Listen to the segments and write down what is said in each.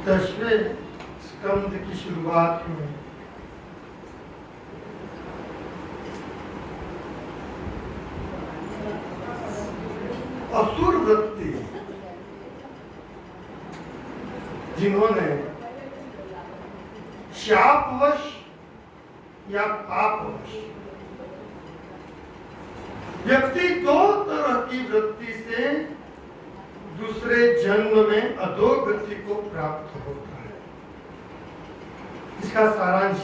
10वें स्कंद की शुरुआत में असुर वृत्ति जिन्होंने शापवश या पापवश व्यक्ति दो तरह की वृत्ति से दूसरे जन्म में अधोगति को प्राप्त होता है। इसका सारांश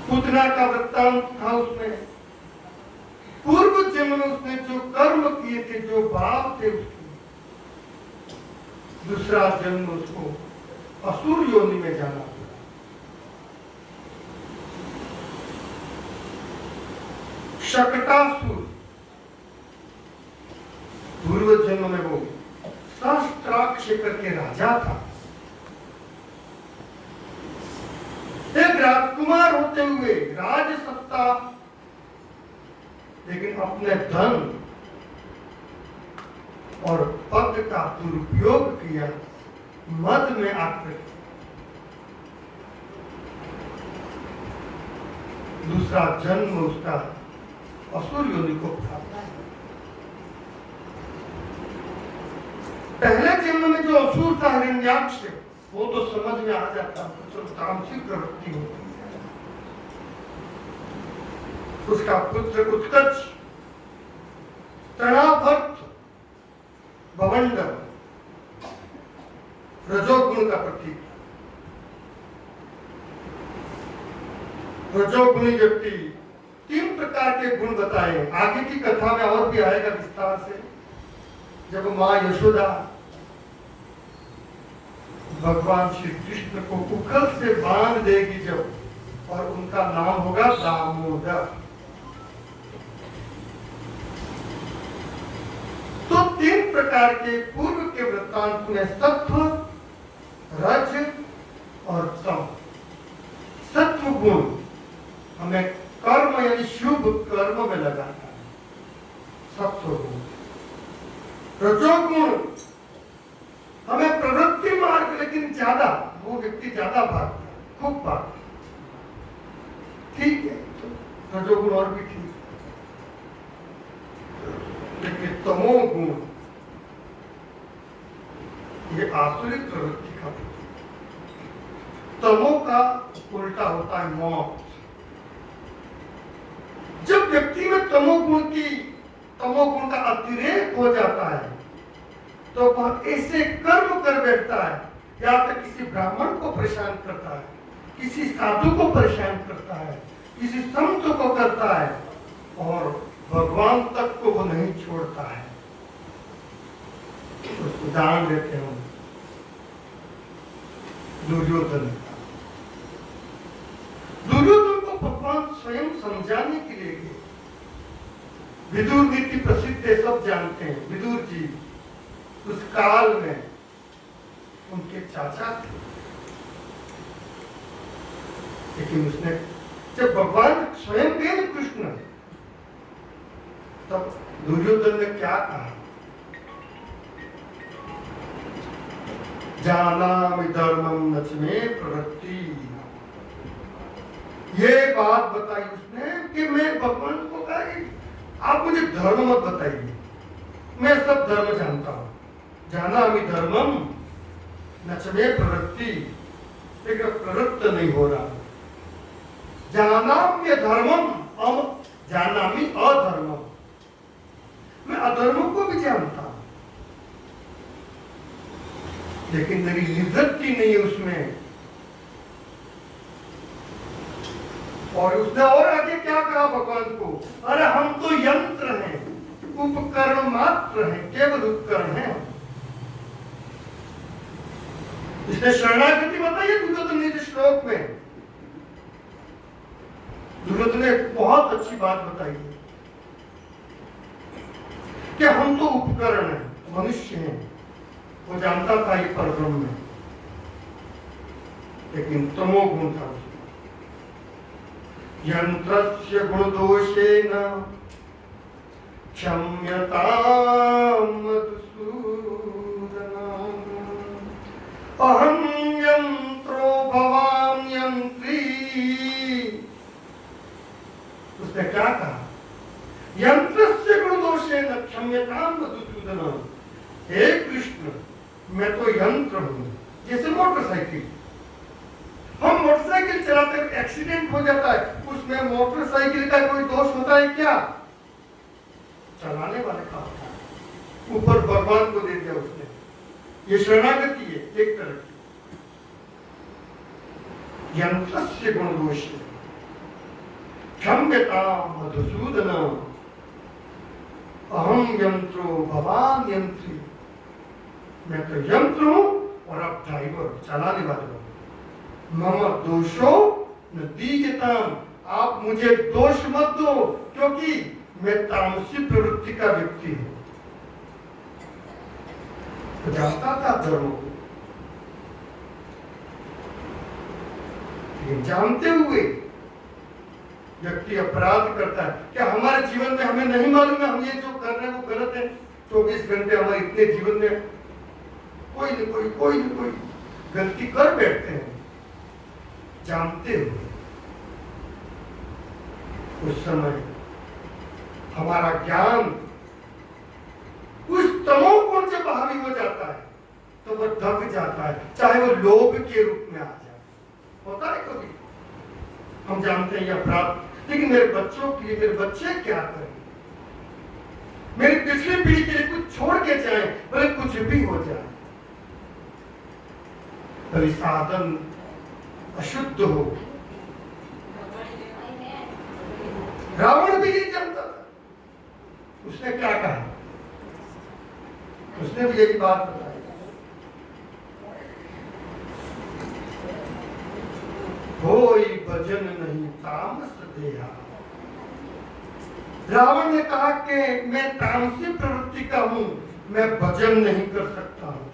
पूतना का वृत्तांत था। उसमें पूर्व जन्म में उसने जो कर्म किए थे, जो भाव थे, उसके दूसरा जन्म उसको असुर योनि में जाना पड़ा। शकटासुर पूर्व जन्म में वो सहस्त्राक्ष के राजा था। एक राजकुमार होते हुए राज सत्ता, लेकिन अपने धन और पद का दुरुपयोग किया, मद में आकर दूसरा जन्म उसका असुर योनि को प्राप्त। पहले जन्म में जो असुर था हिरण्याक्ष, वो तो समझ में आ जाता, तो तामसिक प्रवृत्ति होती है। उसका पुत्र उत्कच तृणाभर्त भवंडर रजोगुण का प्रतीक। रजोगुणी व्यक्ति 3 प्रकार के गुण बताए। आगे की कथा में और भी आएगा विस्तार से। जब मां यशोदा भगवान श्री कृष्ण को उखल से बांध देगी जब, और उनका नाम होगा दामोदर, तो 3 प्रकार के पूर्व के वृत्तांत में सत्व, रज और तम। सत्व गुण हमें कर्म यानी शुभ कर्म में लगाता है, सत्व गुण। रजोगुण हमें प्रवृत्ति मार्ग, लेकिन ज्यादा, वो व्यक्ति ज्यादा भागता है, खूब भागता है, ठीक है, तो रजोगुण और भी ठीक है। लेकिन तमोगुण ये आसुरिक प्रवृत्ति का प्रतीक। तमो का उल्टा होता है मौत। जब व्यक्ति में तमोगुण का अतिरेक हो जाता है, तो वह ऐसे कर्म कर बैठता है, या तो किसी ब्राह्मण को परेशान करता है, किसी साधु को परेशान करता है, किसी संत को करता है, और भगवान तक को वो नहीं छोड़ता है। तो उदाहरण देते हैं दुर्योधन का। दुर्योधन को भगवान स्वयं समझाने के लिए गए। विदुर नीति प्रसिद्ध है, सब जानते हैं। विदुर जी उस काल में उनके चाचा थे, लेकिन उसने जब भगवान स्वयं गए कृष्ण, तब दुर्योधन ने क्या कहा? जानामि धर्मम नच में प्रवृत्ति। ये बात बताई उसने कि मैं भगवान को कहा कि आप मुझे धर्म मत बताइए, मैं सब धर्म जानता हूं। जानामि धर्मम नच में प्रवृत्ति, लेकिन प्रवृत्त नहीं हो रहा। जानाम्य धर्मम जानामि अधर्मम, मैं अधर्मों को भी जानता हूं, लेकिन मेरी निवृत्ति नहीं है उसमें। और उसने और आगे क्या कहा भगवान को? अरे हम तो यंत्र हैं, उपकरण मात्र हैं, केवल उपकरण हैं। इसने शरणागति बताई है दुर्योधन ने इस श्लोक में। दुर्योधन ने बहुत अच्छी बात बताई है कि हम तो उपकरण हैं, मनुष्य हैं। वो जानता था ये परब्रह्म है, लेकिन तमोगुण था उसमें। यंत्रस्य गुणदोषेन क्षम्यतां मधुसूदन अहं यंत्रो भवामि यंत्री। उसने क्या कहा? यंत्रस्य गुणदोषेण क्षम्यतां मधुसूदन। हे कृष्ण, मैं तो यंत्र हूं, जैसे मोटरसाइकिल। हम मोटरसाइकिल चलाते हैं, एक्सीडेंट हो जाता है, उसमें मोटरसाइकिल का कोई दोष होता है क्या? चलाने वाले का होता है। ऊपर भगवान को दे दिया उसने। ये शरणागति है एक तरह की। यंत्रस्य गुणदोषेण क्षम्यतां मधुसूदन अहम यंत्रो भवान यंत्री। मैं तो यंत्र हूं और आप ड्राइवर, चलाने वाले हो। मम दोषो न दीयताम। आप मुझे दोष मत दो, क्योंकि मैं तामसी प्रवृत्ति का व्यक्ति हूं। तो जानता था धर्म को, लेकिन जानते हुए व्यक्ति अपराध करता है। क्या हमारे जीवन में हमें नहीं मालूम है हम ये जो कर रहे हैं वो गलत है? 24 घंटे हमारे इतने जीवन में कोई न कोई गलती कर बैठते हैं जानते हुए। उस समय हमारा ज्ञान उस तमोगुण से हावी हो जाता है तो वह दब जाता है, चाहे वो लोभ के रूप में आ जाए। होता है कभी हम जानते हैं यह अपराध, लेकिन मेरे बच्चों के लिए मेरे बच्चे क्या करें, मेरी पिछली पीढ़ी के लिए कुछ छोड़ के जाए, भले कुछ भी हो जाए, भले साधन अशुद्ध हो। रावण भी नहीं जानता था। उसने क्या कहा? उसने भी यही बात बताई। कोई भजन नहीं तामस देहा। रावण ने कहा कि मैं तामसी प्रवृत्ति का हूं, मैं भजन नहीं कर सकता हूं।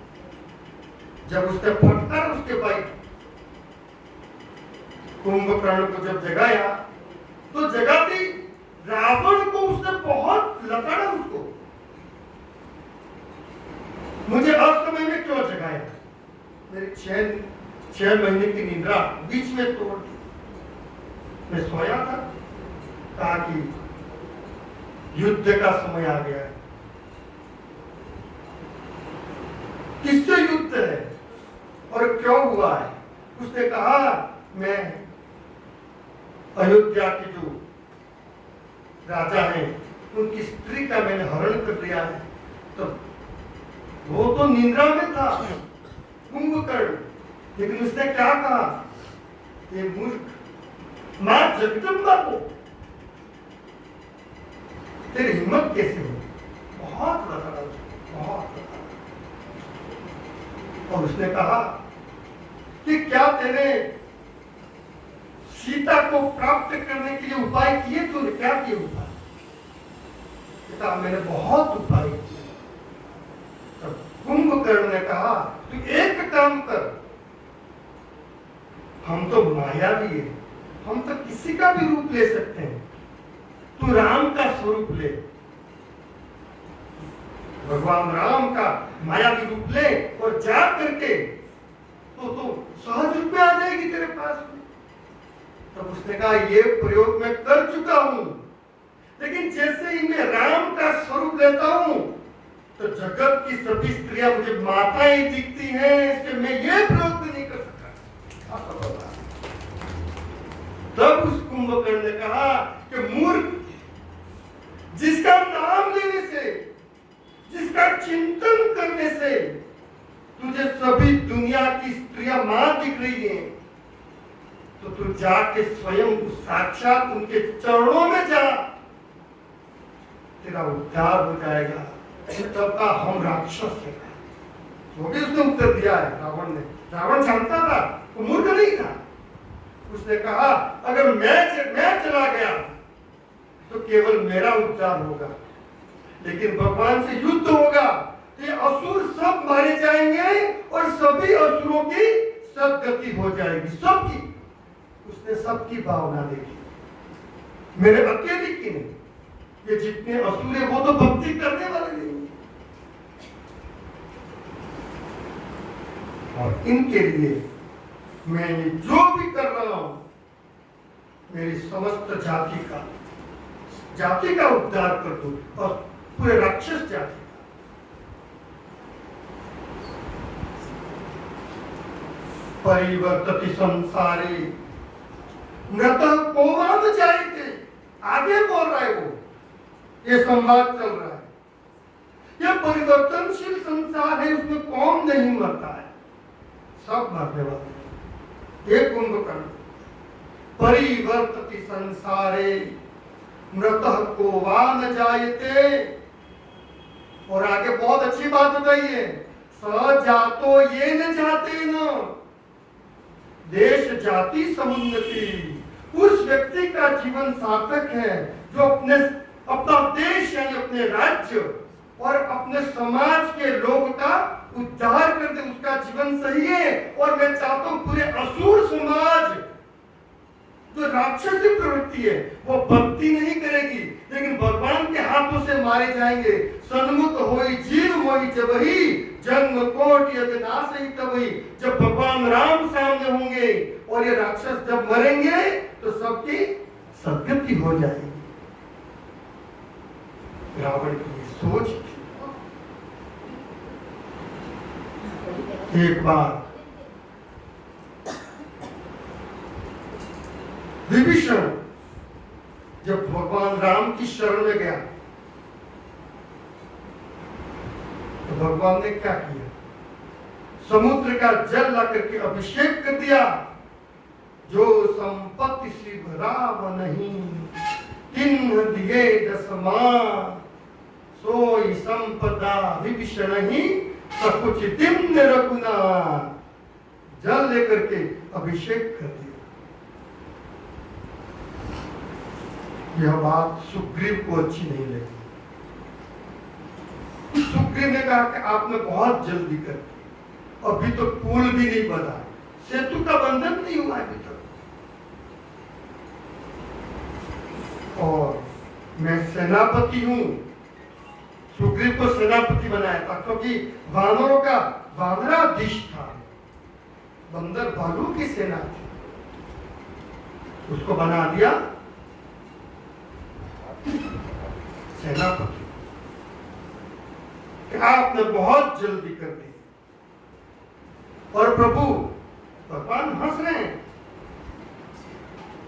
जब उसने फटकार उसके भाई कुंभकर्ण को जब जगाया तो जगाती रावण को उसने बहुत लताड़ा उसको। मुझे असमय में क्यों जगाया? मेरी 6 महीने की निद्रा बीच में तोड़ दी। मैं सोया था ताकि युद्ध का समय आ गया है। किससे युद्ध है और क्यों हुआ है? उसने कहा मैं अयोध्या के जो राजा हैं उनकी स्त्री का मैंने हरण कर लिया है। तो वो तो निंद्रा में था कुंभकर्ण, लेकिन उसने क्या कहा? ये मूर्ख, मां जगदम्बा को तेरी हिम्मत कैसे हो? बहुत लगा, बहुत लगा। और उसने कहा कि क्या तेरे सीता को प्राप्त करने के लिए उपाय किए? तूने क्या किए उपाय? पिता मैंने बहुत उपाय किए। तब कुंभकर्ण ने कहा तू एक काम कर, हम तो मायावी है, हम तो किसी का भी रूप ले सकते हैं, तू राम का स्वरूप ले, भगवान राम का मायावी रूप ले और जा करके तो सहज रूप में आ जाएगी तेरे पास में। तब उसने कहा ये प्रयोग मैं कर चुका हूं, लेकिन जैसे ही मैं राम का स्वरूप लेता हूं तो जगत की सभी स्त्रियां मुझे माताएं दिखती हैं, इसलिए मैं ये प्रयोग भी नहीं कर सकता। तब उस कुंभकर्ण ने कहा कि मूर्ख, जिसका नाम लेने से, जिसका चिंतन करने से तुझे सभी दुनिया की स्त्रियां मां दिख रही हैं, तो तू जाके स्वयं साक्षात उनके चरणों में जा, तेरा उद्धार हो जाएगा। तब का हम राक्षस है, वो भी उसने उत्तर दिया है रावण ने। रावण जानता था, वो मूर्ख नहीं था। उसने कहा अगर मैं चला गया तो केवल मेरा उद्धार होगा, लेकिन भगवान से युद्ध होगा, ये असुर सब मारे जाएंगे और सभी असुरों की सदगति हो जाएगी, सबकी। उसने सबकी भावना देखी, मेरे अकेले की नहीं। ये जितने असुर है वो तो भक्ति करने वाले नहीं, और इनके लिए मैं ये जो भी कर रहा हूं मेरी समस्त जाति का उद्धार कर दूं और पूरे राक्षस जाति का। परिवर्तति संसारे मृतः को न जायते, आगे बोल रहा है वो, ये संवाद चल रहा है। यह परिवर्तनशील संसार है, उसमें कौन नहीं मरता है, सब मरने वाले। एक कुंभकर्ण परिवर्तति संसारे मृतः को वा न जायते, और आगे बहुत अच्छी बात बताई है, स जातो ये न जाते न देश जाति समुन्नति, उस व्यक्ति का जीवन सार्थक है जो अपना देश यानी अपने राज्य और अपने समाज के लोग का उद्धार कर दे, उसका जीवन सही है। और मैं चाहता हूं पूरे असुर समाज जो राक्षसी प्रवृत्ति है वो भक्ति नहीं करेगी, लेकिन भगवान के हाथों से मारे जाएंगे। सन्मुख होई जीव मोहि जबहि, जन्म कोटि अविनाश ही तबहि। जब भगवान राम सामने होंगे और ये राक्षस जब मरेंगे तो सबकी सदगति हो जाएगी। रावण की सोच थी। एक बार विभीषण जब भगवान राम की शरण में गया तो भगवान ने क्या किया, समुद्र का जल ला करके अभिषेक कर दिया। जो संपत्ति शिव राम नहीं, किन्ह दिए दसमा, सोई संपदा विभीषण ही सकुच दिम्न रघुना। जल लेकर के अभिषेक कर दिया। यह बात सुग्रीव को अच्छी नहीं लगी। सुग्रीव ने कहा कि आपने बहुत जल्दी कर दी, अभी तो पुल भी नहीं बना, सेतु का बंधन नहीं हुआ अभी तक, और मैं सेनापति हूं। सुग्रीव को सेनापति बनाया था क्योंकि वानरों का वानराधीश था, बंदर भालू की सेना थी, उसको बना दिया सेनापति। आपने बहुत जल्दी कर दी। और प्रभु भगवान हंस रहे हैं,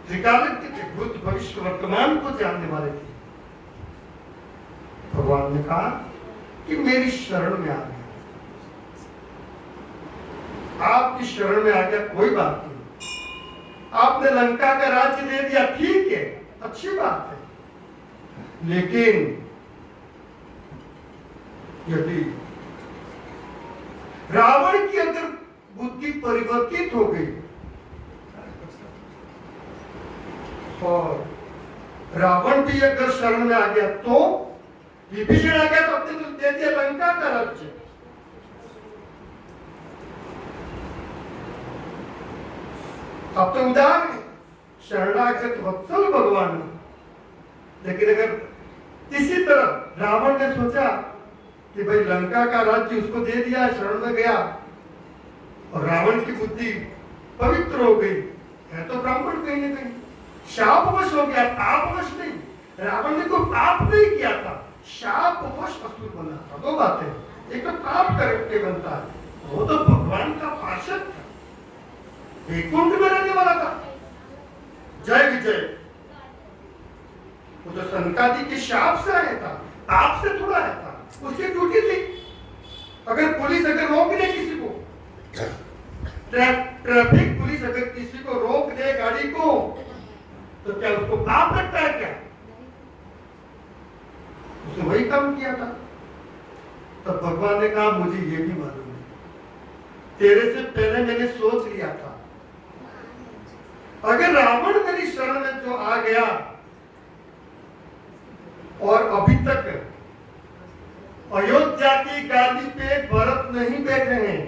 त्रिकालज्ञ थे, भूत भविष्य वर्तमान को जानने वाले थे। भगवान ने कहा कि मेरी शरण में आ गया, आपकी शरण में आ गया, कोई बात नहीं। आपने लंका का राज्य दे दिया, ठीक है, अच्छी बात है, लेकिन यदि रावण की अगर बुद्धि परिवर्तित हो गई और रावण भी अगर शरण में आ गया, तो विभीषण आ गया तो अपने तो दे दिया लंका का राज्य। अब तो उदार है, शरणागत वत्सल भगवान। लेकिन अगर इसी तरह रावण ने सोचा कि भाई लंका का राज्य उसको दे दिया, शरण में गया, और रावण की बुद्धि पवित्र हो गई, है तो ब्राह्मण कहीं ना कहीं, शापवश हो गया, पापवश नहीं। रावण ने कोई पाप नहीं किया था, शापवश असुर बना था। दो बातें, एक तो पाप करके बनता है, वो तो भगवान का पार्षद था, वैकुंठ में रहने वाला था, जय विजय। वो तो सनकादि के शाप से आया था, पाप से थोड़ा आया था, उसकी ड्यूटी थी। अगर पुलिस अगर रोक दे किसी को, ट्रैफिक पुलिस अगर किसी को रोक दे गाड़ी को, तो क्या उसको पाप लगता है क्या? उसने वही काम किया था। तब भगवान ने कहा मुझे ये भी मालूम है, तेरे से पहले मैंने सोच लिया था, अगर रावण मेरी शरण में जो आ गया और अभी तक अयोध्या की गादी पे भरत नहीं बैठे हैं,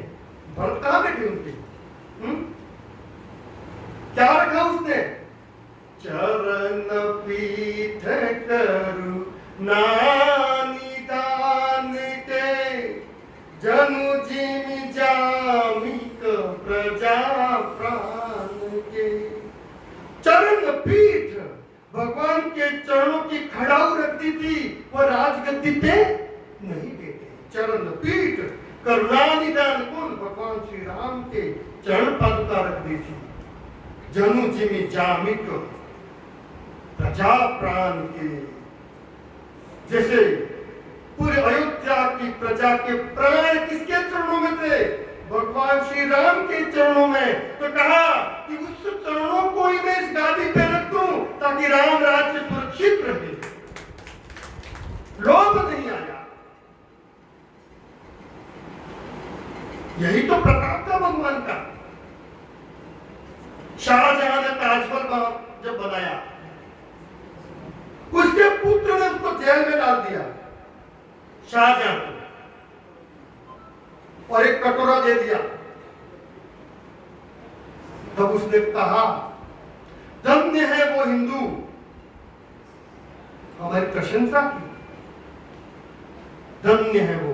भरत कहां बैठे उनके? क्या रखा उसने? चरण पीठ करु नानिदान के जनु जिमि जामिक प्रजा प्राण के। चरण पीठ भगवान के चरणों की खड़ाऊ रखती थी, वो राजगद्दी पे नहीं बैठे। चरण पीठ करुणानिदान कौन? भगवान श्री राम के चरण पादुका रख दी थी। जनु जिमि जामिक प्रजा प्राण के, जैसे पूरे अयोध्या की प्रजा के प्राण किसके चरणों में थे? भगवान श्री राम के चरणों में। तो कहा कि उस चरणों को ही मैं इस गादी पे रख दूं ताकि राम राज्य सुरक्षित रहे, लोभ नहीं आया। यही तो प्रताप था भगवान का। शाहजहां ने ताजमहल जब बनाया, उसके पुत्र ने उसको जेल में डाल दिया, शाहजहां को, और एक कटोरा दे दिया। तब उसने कहा, धन्य है वो हिंदू, हमारी प्रशंसा की, धन्य है वो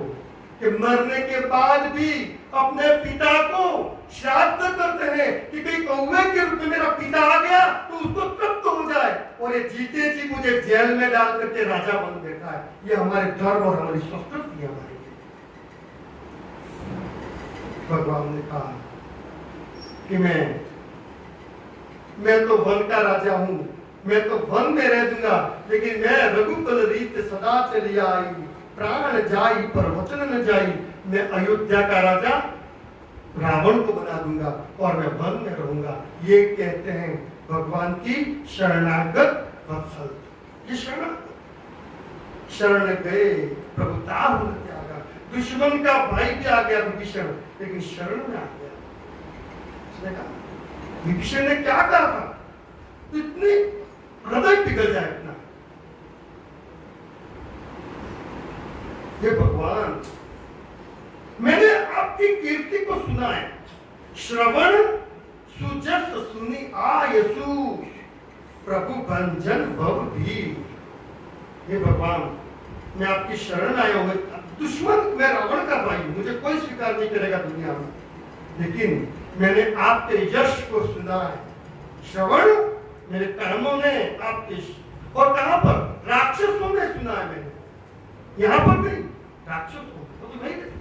कि मरने के बाद भी अपने पिता को श्राद्ध करते हैं कि कहीं कौवे के रूप में मेरा पिता आ गया तो उसको तृप्त हो जाए, और ये जीते जी मुझे जेल में डाल करके राजा बन बैठा है। ये हमारे धर्म और हमारी संस्कृति है। हमारे भगवान ने कहा कि मैं तो वन का राजा हूं, मैं तो वन में रह दूंगा, लेकिन मैं रघुकुल रीत सदा चली आई, प्राण जाई पर वचन न जाई। मैं अयोध्या का राजा रावण को बना दूंगा और मैं वन में रहूंगा। ये कहते हैं भगवान की शरणागत वत्सल। ये शरण गए प्रभुता हुन त्यागा। दुश्मन का भाई भी आ गया विभीषण, लेकिन शरण में आ गया। उसने कहा, विभीषण ने क्या कहा था? इतनी हृदय पिघल जाए इतना। ये भगवान, मैंने आपकी कीर्ति को सुना है, श्रवण सुजस सुनी आयसु, प्रभु भंजन भव भी। हे भगवान, मैं आपकी शरण आया हूं। दुश्मन, मैं रावण का भाई, मुझे कोई स्वीकार नहीं करेगा दुनिया में, लेकिन मैंने आपके यश को सुना है। श्रवण, मेरे कर्मों ने आपके, और कहां पर? राक्षसों ने सुना है मैंने, यहां पर नहीं, राक्षसों तो नहीं कहते।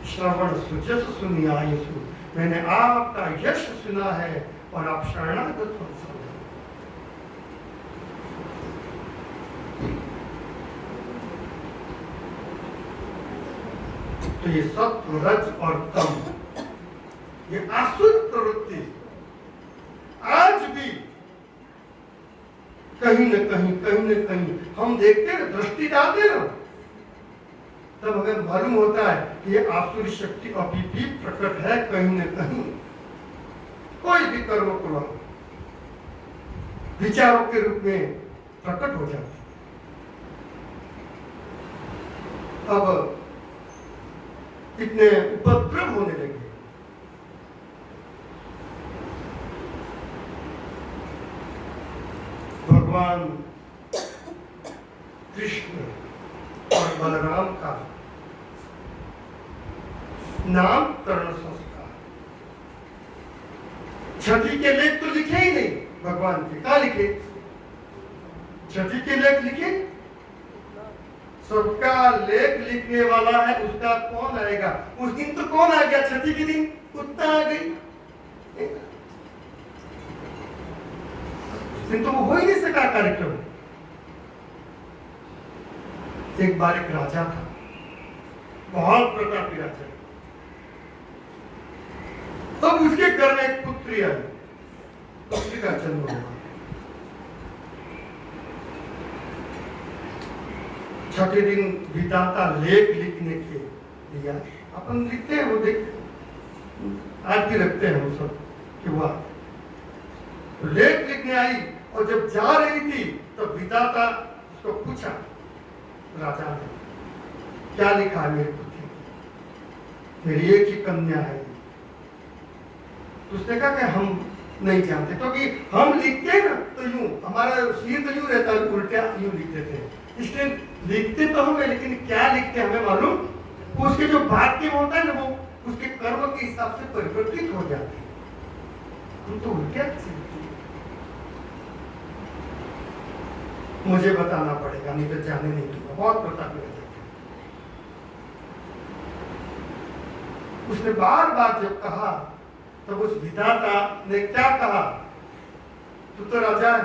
श्रवण सुजस सुनी आयसु, मैंने आपका यश सुना है और आप शरणागत वत्सल हैं। तो ये सत्व, रज और तम, ये आसुर प्रवृत्ति आज भी कहीं न कहीं हम देखते हैं, दृष्टि डालते ना, तब हमें मालूम होता है कि ये आसुरी शक्ति अभी भी प्रकट है कहीं न कहीं। कोई भी कर्म को विचारों के रूप में प्रकट हो जाती है। अब इतने उपद्रव होने लगे। भगवान कृष्ण और बलराम का नामकरण संस्कार, छठी के लेख तो लिखे ही नहीं भगवान के। कहा लिखे? छठी के लेख लिखे? सबका लेख लिखने वाला है, उसका कौन आएगा? उस दिन तो कौन आ गया? छठी के दिन कुत्ता आ गई। उस दिन तो वो हो ही नहीं सका कार्यक्रम। एक बार एक राजा था, बहुत प्रतापी राजा। तब उसके घर में एक पुत्री आई, पुत्री का जन्म हुआ। छठे दिन विधाता लेख लिखने के दिया। अपन लिखते हैं, वो देखते, आज भी रखते हैं हम सब कि वह तो लेख लिखने आई, और जब जा रही थी तो विधाता उसको पूछा, राजा ने, क्या लिखा है मेरी पुत्री? मेरी एक ही कन्या है। तो उसने कहा कि हम नहीं जानते, क्योंकि हम लिखते हैं ना तो यूं, हमारा सिर तो यूं रहता है, उल्टा यूं लिखते थे। इसलिए लिखते तो हमें, लेकिन क्या लिखते हमें मालूम, उसके जो भाग्य होता है ना वो उसके कर्म के हिसाब से परिवर्तित हो जाते हैं। हम तो उल्टे से मुझे बताना पड़ेगा, नहीं तो जाने नहीं दूंगा, बहुत प्रताप में। उसने बार बार जब कहा तब उस विधाता ने क्या कहा, तू तो राजा है,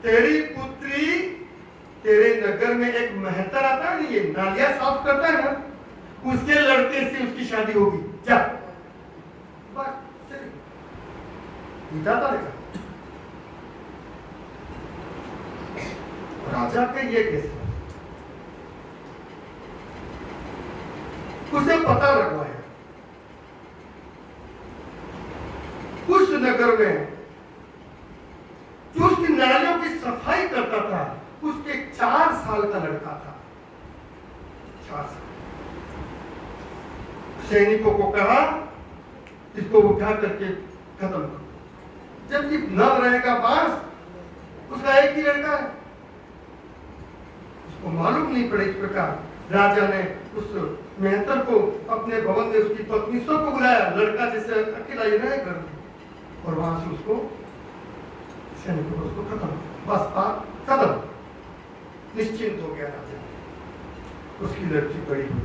तेरी पुत्री, तेरे नगर में एक मेहतर आता है, ये नालियां साफ करता है ना, उसके लड़के से उसकी शादी होगी, जा। विधाता ने कहा। राजा के ये कैसे, उसे पता लगवाया उस नगर में जो उसकी नालियों की सफाई करता था, उसके 4 साल का लड़का था। 4 साल। सैनिकों को कहा इसको उठा करके खत्म करो। जब ये न रहेगा बांस, उसका एक ही लड़का है, उसको मालूम नहीं पड़े। इस प्रकार राजा ने उस मेहतर को अपने भवन में उसकी पत्नी सबको बुलाया, लड़का जैसे अकेला ही रहे घर में, और वहां से उसको सैनिकों को उसको खत्म, बस बात खत्म, निश्चिंत हो गया राजा। उसकी लड़की बड़ी हुई,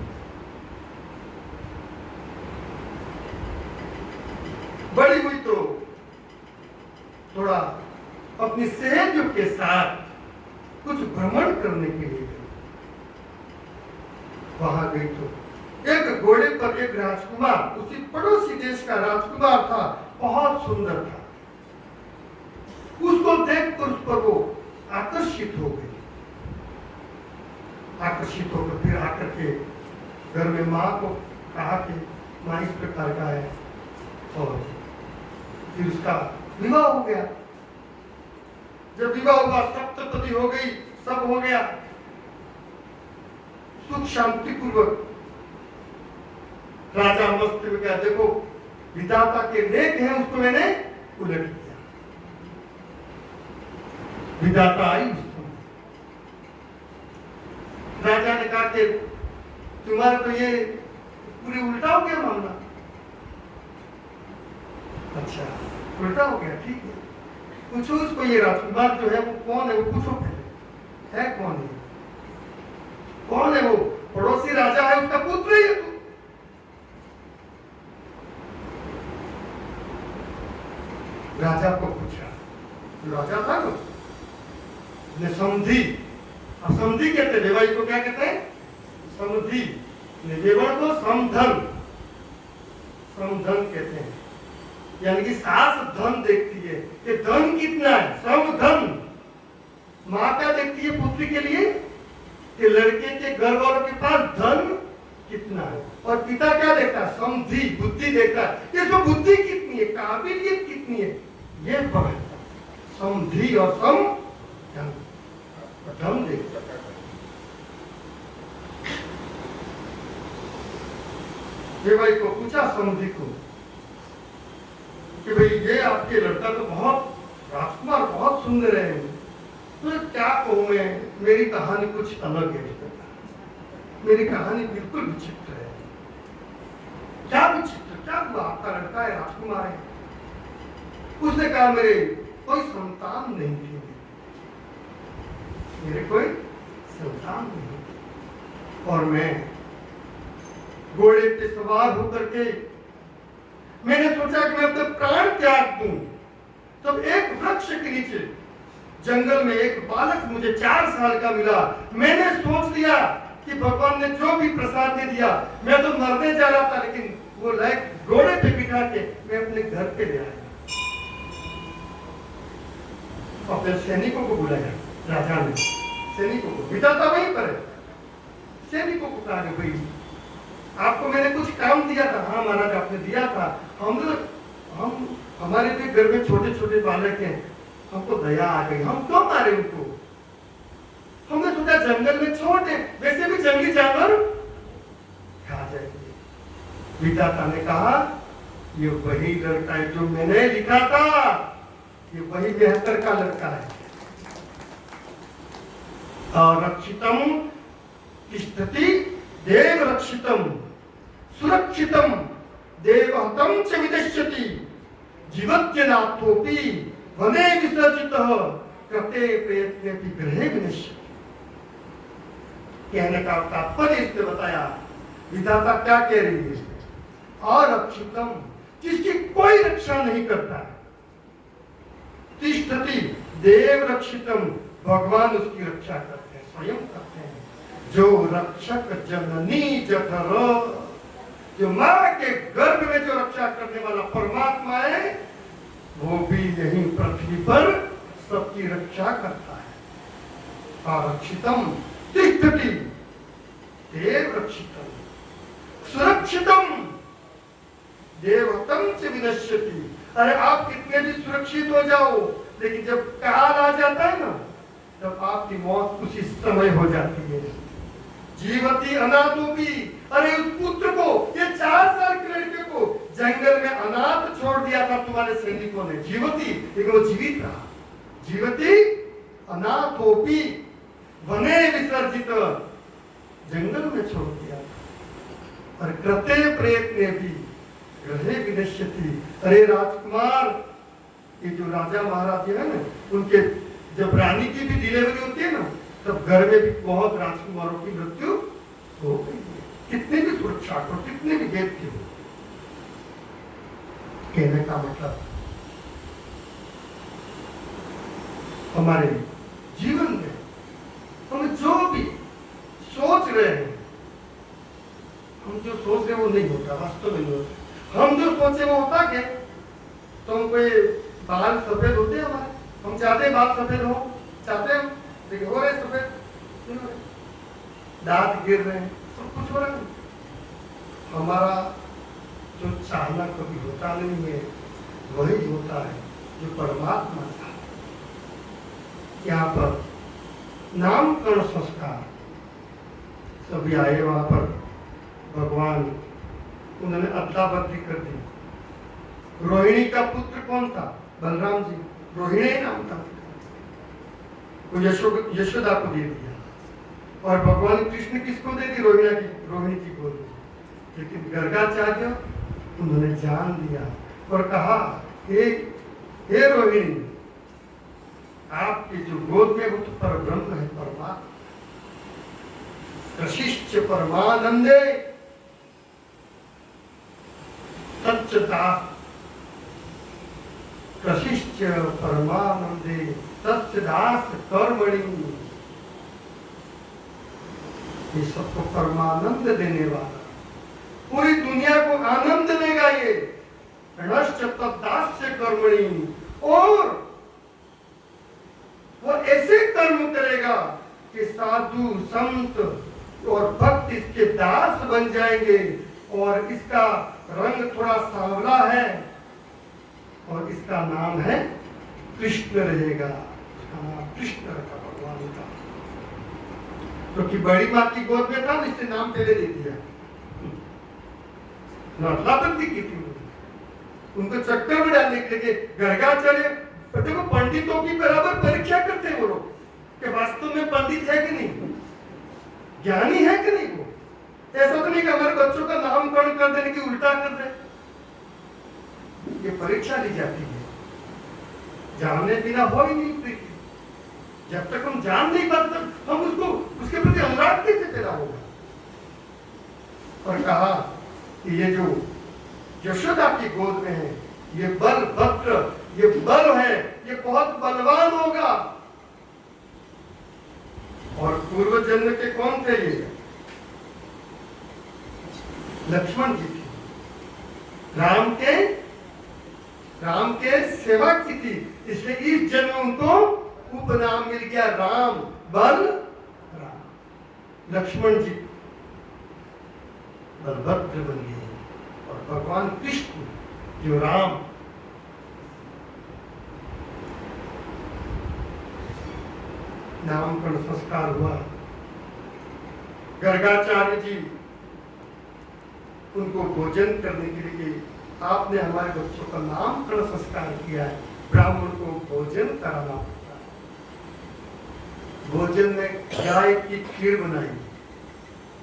बड़ी हुई तो थोड़ा अपनी सहयोगियों के साथ कुछ भ्रमण करने के लिए गई। वहां गई तो एक घोड़े पर एक राजकुमार, उसी पड़ोसी देश का राजकुमार था, बहुत सुंदर था। उसको देखकर उस पर वो आकर्षित हो गई। आकर्षित होकर फिर आकर के घर में माँ को कहा कि माँ इस प्रकार का है, और फिर उसका विवाह हो गया। जब विवाह हुआ, सप्तपदी हो गई, सब हो गया सुख शांति पूर्वक। राजा मस्त में क्या, देखो विधाता के लेख हैं, उसको मैंने उलट दिया। विधाता आई उसको, राजा ने कहा कि तुम्हारा तो ये पूरी उल्टा हो गया मामला। अच्छा उल्टा हो गया, ठीक है, पूछो उसको, ये राजकुमार जो है वो कौन है, वो पूछो पहले, है कौन है, कौन है वो, पड़ोसी राजा है, उसका पुत्र ही है तू। राजा को पूछा, राजा था ना, ने समझी, अब समझी कहते, बेवाई को क्या कहते हैं, समझी, देवर को समधन, समधन कहते हैं, यानी कि सास धन देखती है कि धन कितना है, समधन। माँ क्या देखती है पुत्री के लिए कि लड़के के घर वालों के पास धन कितना है, और पिता क्या देखता है, समझी, बुद्धि देखता है, इसमें बुद्धि कितनी है, काबिलियत कितनी है, ये बढ़ता, समझी और समधन, धन देखता है। भाई को पूछा समझी को कि भाई ये आपके लड़का तो बहुत राजकुमार, बहुत सुंदर है, तो क्या कहूं मैं, मेरी कहानी कुछ अलग है, मेरी कहानी बिल्कुल विचित्र है। क्या विचित्र, क्या हुआ, आपका लड़का है, राजकुमार है। उसने कहा मेरे कोई संतान नहीं थी, मेरे कोई संतान नहीं थी, और मैं घोड़े पे सवार होकर के मैंने सोचा कि मैं अपने प्राण त्याग दूं। तब एक वृक्ष के नीचे जंगल में एक बालक मुझे 4 साल का मिला। मैंने सोच लिया कि भगवान ने जो भी प्रसाद दे दिया, मैं तो मरने जा रहा था, लेकिन वो लायक घोड़े पे बिठा के मैं अपने घर पे ले आया। अपने सैनिकों को बुलाया राजा ने, सैनिकों को, विधाता वहीं पर है, सैनिकों को कहा भाई आपको मैंने कुछ काम दिया था। हाँ महाराज आपने दिया था, हम हमारे भी घर में छोटे छोटे बालक हैं, हमको दया आ गई, हम क्यों मारे उनको, हमने सोचा जंगल में छोटे, वैसे भी जंगली जानवर खा जाएंगे। विधाता ने कहा ये वही लड़का है जो मैंने लिखा था, ये वही बेहतर का लड़का है। रक्षितम तिष्ठति देव रक्षितम सुरक्षितम देवहतम च विदश्यति जीवत्यनाथोपि वने विसर्जितः कृते प्रयत्नेपि गृहे विनश्यति। कहने का तात्पर्य इसने बताया, विधाता क्या कह रही है? अरक्षितम, जिसकी कोई रक्षा नहीं करता। तिष्ठति देव रक्षितम, भगवान उसकी रक्षा करते हैं, स्वयं करते हैं। जो रक्षक जननी जठर, जो मां के गर्भ में जो रक्षा करने वाला परमात्मा है, वो भी यही पृथ्वी पर सबकी रक्षा करता है। अरक्षितम तिष्ठति देव रक्षितम सुरक्षितम देवतम से विनश्यति। अरे आप कितने भी सुरक्षित हो जाओ, लेकिन जब काल आ जाता है ना, तब आपकी मौत उसी समय हो जाती है। जीवती अनाथोपि, अरे उस पुत्र को, ये 4 साल के लड़के को जंगल में अनाथ छोड़ दिया था तुम्हारे सैनिकों ने, जीवती, लेकिन वो जीवित रहा। जीवती अनाथोपि वने विसर्जित, जंगल में छोड़ दिया। और कृते प्रयत्न भी गृहे विनश्यति। अरे राजकुमार, ये जो राजा महाराज है ना, उनके जब रानी की भी डिलीवरी होती है ना, तब घर में भी बहुत राजकुमारों की मृत्यु हो गई है। कितने भी सुरक्षा हो, कितने भी गेट की हो। कहने का मतलब हमारे जीवन में हम जो भी सोच रहे हैं, हम जो सोच रहे हैं वो नहीं होता, वास्तव में नहीं होता। हम जो सोचे वो होता क्या? तो हम कोई बाल सफेद होते हैं हमारे, हम चाहते हैं बाल सफेद हो, चाहते हैं, लेकिन हो रहे सफेद, दांत गिर रहे हैं, सब कुछ हो रहा है। हमारा जो चाहना कभी होता नहीं है, वही होता है जो परमात्मा चाहता है। यहाँ पर नामकरण संस्कार सभी आए, वहां पर भगवान उन्होंने अदला बदली कर दी। रोहिणी का पुत्र कौन था? बलराम जी, रोहिणी नाम था, वो यशोदा को दे दिया। और भगवान कृष्ण किसको दे दी? रोहिणी की गोद में। लेकिन गर्गाचार्य उन्होंने जान लिया और कहा, हे रोहिणी, आपकी जो गोद में वो तो परब्रह्म है, परमात्मा। प्रशिष्ट परमानंदे तच्च दास, प्रशिष्ट परमानंदे तच्च दास कर्मणि। ये सबको परमानंद देने वाला, पूरी दुनिया को आनंद देगा ये। नश्च तद्दास्य कर्मणि, और वो ऐसे कर्म करेगा कि साधु संत और भक्त इसके दास बन जाएंगे। और इसका रंग थोड़ा सांवला है और इसका नाम है कृष्ण रहेगा। कृष्ण रखा भगवान का, क्योंकि बड़ी माँ की गोद में था, इसने नाम पहले दे दिया। नौटलापंथी की थी, उनको चक्कर में डालने के लिए। गर्गाचार्य देखो, पंडितों की बराबर परीक्षा करते हैं वो लोग कि वास्तव में पंडित है कि नहीं, ज्ञानी है कि नहीं। वो ऐसा तो नहीं कि हमारे बच्चों का नामकरण कर देने की उल्टा कर दे। ये परीक्षा ली जाती है, जानने बिना हो ही नहीं प्रीति। जब तक हम जान नहीं पाते तब हम उसको, उसके प्रति अनुराग कैसे पैदा होगा। और कहा कि ये जो यशोदा की गोद में है, ये बलभद्र, ये बल है, ये बहुत बलवान होगा। और पूर्व जन्म के कौन थे ये? लक्ष्मण जी थे, राम के सेवा की थी, इसलिए इस जन्म उनको उपनाम मिल गया राम, बल राम। लक्ष्मण जी बलभद्र बन गए और भगवान कृष्ण जो राम। नामकरण संस्कार हुआ। गर्गाचार्य जी उनको भोजन करने के लिए, आपने हमारे बच्चों का नामकरण संस्कार किया है, ब्राह्मण को भोजन कराना पड़ता है। भोजन में गाय की खीर बनाई,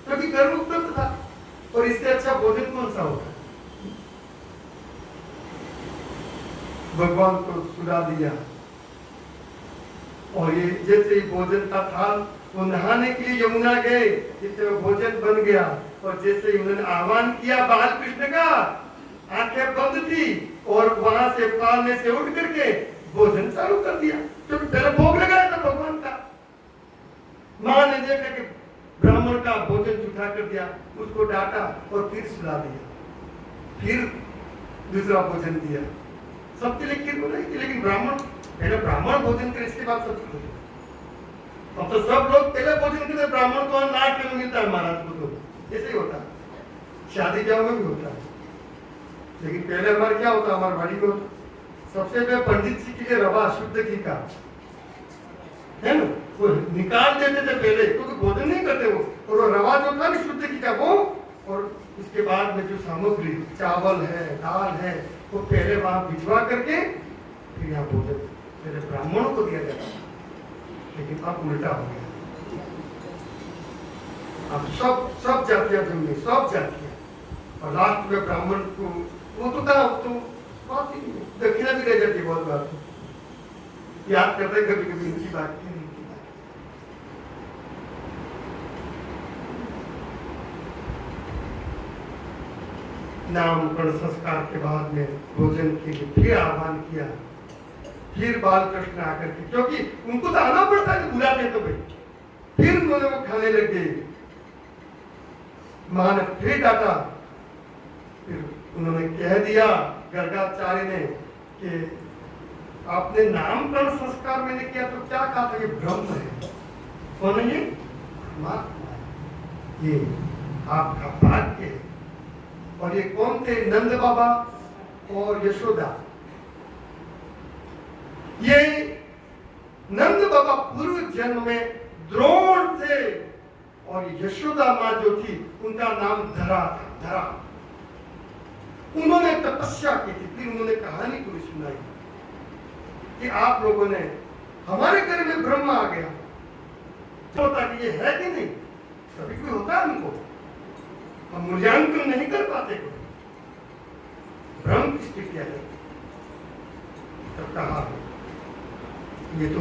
क्योंकि घर में उपलब्ध था, और इससे अच्छा भोजन कौन सा होता? भगवान को सुला दिया, और ये जैसे ही भोजन का थाल, वो नहाने के लिए यमुना गए, जिससे वो भोजन बन गया, और जैसे ही उन्होंने आह्वान किया बाल कृष्ण का, आंखें बंद थी, और वहां से पालने से उठ करके भोजन चालू कर दिया, क्योंकि पहले भोग लगाया था भगवान का। मां ने देखा कि ब्राह्मण का भोजन जूठा कर दिया, उसको डांटा और फिर सुला दिया, फिर दूसरा भोजन दिया। सबके लिए खीर बनाई थी, लेकिन पहले ब्राह्मण भोजन करे, इसके बाद सब भोजन। अब तो सब लोग पहले भोजन करते, ब्राह्मण को नाट में मिलता है, महाराज को तो ऐसे ही होता है, शादी ब्याह में भी होता है। लेकिन पहले हमारे क्या होता, हमारे बाड़ी में होता सबसे पहले पंडित जी के लिए रवा शुद्ध घी का, है ना, वो निकाल देते थे पहले, क्योंकि भोजन नहीं करते वो, और वो रवा जो था ना शुद्ध घी का वो, और उसके बाद में जो सामग्री चावल है, दाल है, वो पहले वहां भिजवा करके फिर यहाँ भोजन पहले ब्राह्मणों को दिया जाता है। लेकिन अब उल्टा हो गया, अब सब जातियां जमी, सब जातियां, और लास्ट में ब्राह्मण को वो तो था, तो बात ही नहीं, दक्षिणा भी रह जाती बहुत बात, याद करते कभी कभी इनकी बात की, नामकरण संस्कार के बाद में भोजन के लिए फिर आह्वान किया, फिर बाल कृष्ण आकर के, क्योंकि उनको तो आना पड़ता है, बुलाते तो भाई, फिर उन्होंने वो खाने लग गए। मां ने फिर डांटा, फिर उन्होंने कह दिया गर्गाचार्य ने कि आपने नामकरण संस्कार मैंने किया तो क्या कहा था, ये ब्रह्म है, कौन है ये? परमात्मा है, ये आपका भाग्य है। और ये कौन थे? नंद बाबा और यशोदा। ये नंद बाबा पूर्व जन्म में द्रोण थे, और यशोदा मां जो थी उनका नाम धरा था, धरा। उन्होंने तपस्या की थी, फिर उन्होंने कहानी पूरी सुनाई कि आप लोगों ने, हमारे घर में ब्रह्म आ गया, होता कि ये है कि नहीं, कभी कोई होता है उनको, हम मूल्यांकन नहीं कर पाते, ब्रह्म की स्थिति है। तब कहा ये तो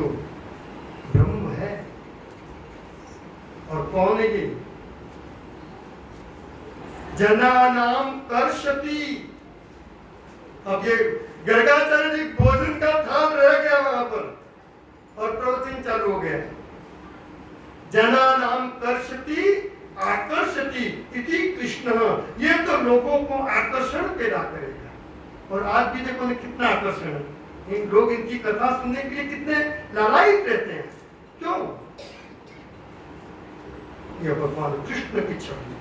ब्रह्म है, और कौन है ये? जनानाम कर्षति। अब ये गर्गाचार्य जी भोजन का थाल रह गया वहां पर, और प्रवचन चालू हो गया। जनानाम कर्षति आकर्षति इति कृष्ण, ये तो लोगों को आकर्षण पैदा करेगा। और आज भी देखो ना कितना आकर्षण है, इन लोग इनकी कथा सुनने के लिए कितने लालायित रहते हैं, क्यों? ये भगवान कृष्ण की छवि,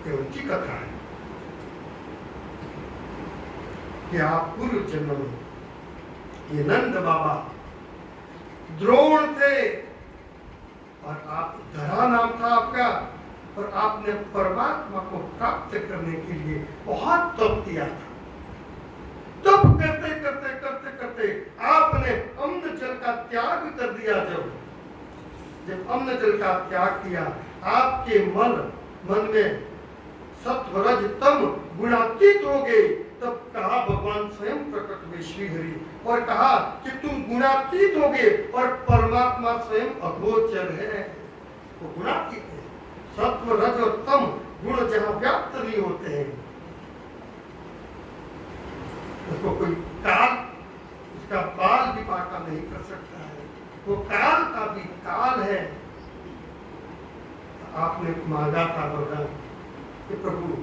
ये उनकी कथा है कि आप पूर्व जन्म में, ये नंद बाबा द्रोण थे, और आप धरा नाम था आपका, और आपने परमात्मा को प्राप्त करने के लिए बहुत तप किया था। तप करते करते करते करते आपने अन्न जल का त्याग कर दिया। जब अन्न जल का त्याग किया, आपके मन में सत्व रज तम गुणातीत हो गए। तब कहा भगवान स्वयं प्रकट हुए श्री हरि, और कहा कि तुम गुणातीत हो गए, और परमात्मा स्वयं अगोचर है, वो गुणातीत है। सत्व रज और तम गुण जहां व्याप्त नहीं होते हैं, उसको कोई काल, उसका बाल भी पाका नहीं कर सकता है, वो काल का भी काल है। आपने मांगा था भगवान कि प्रभु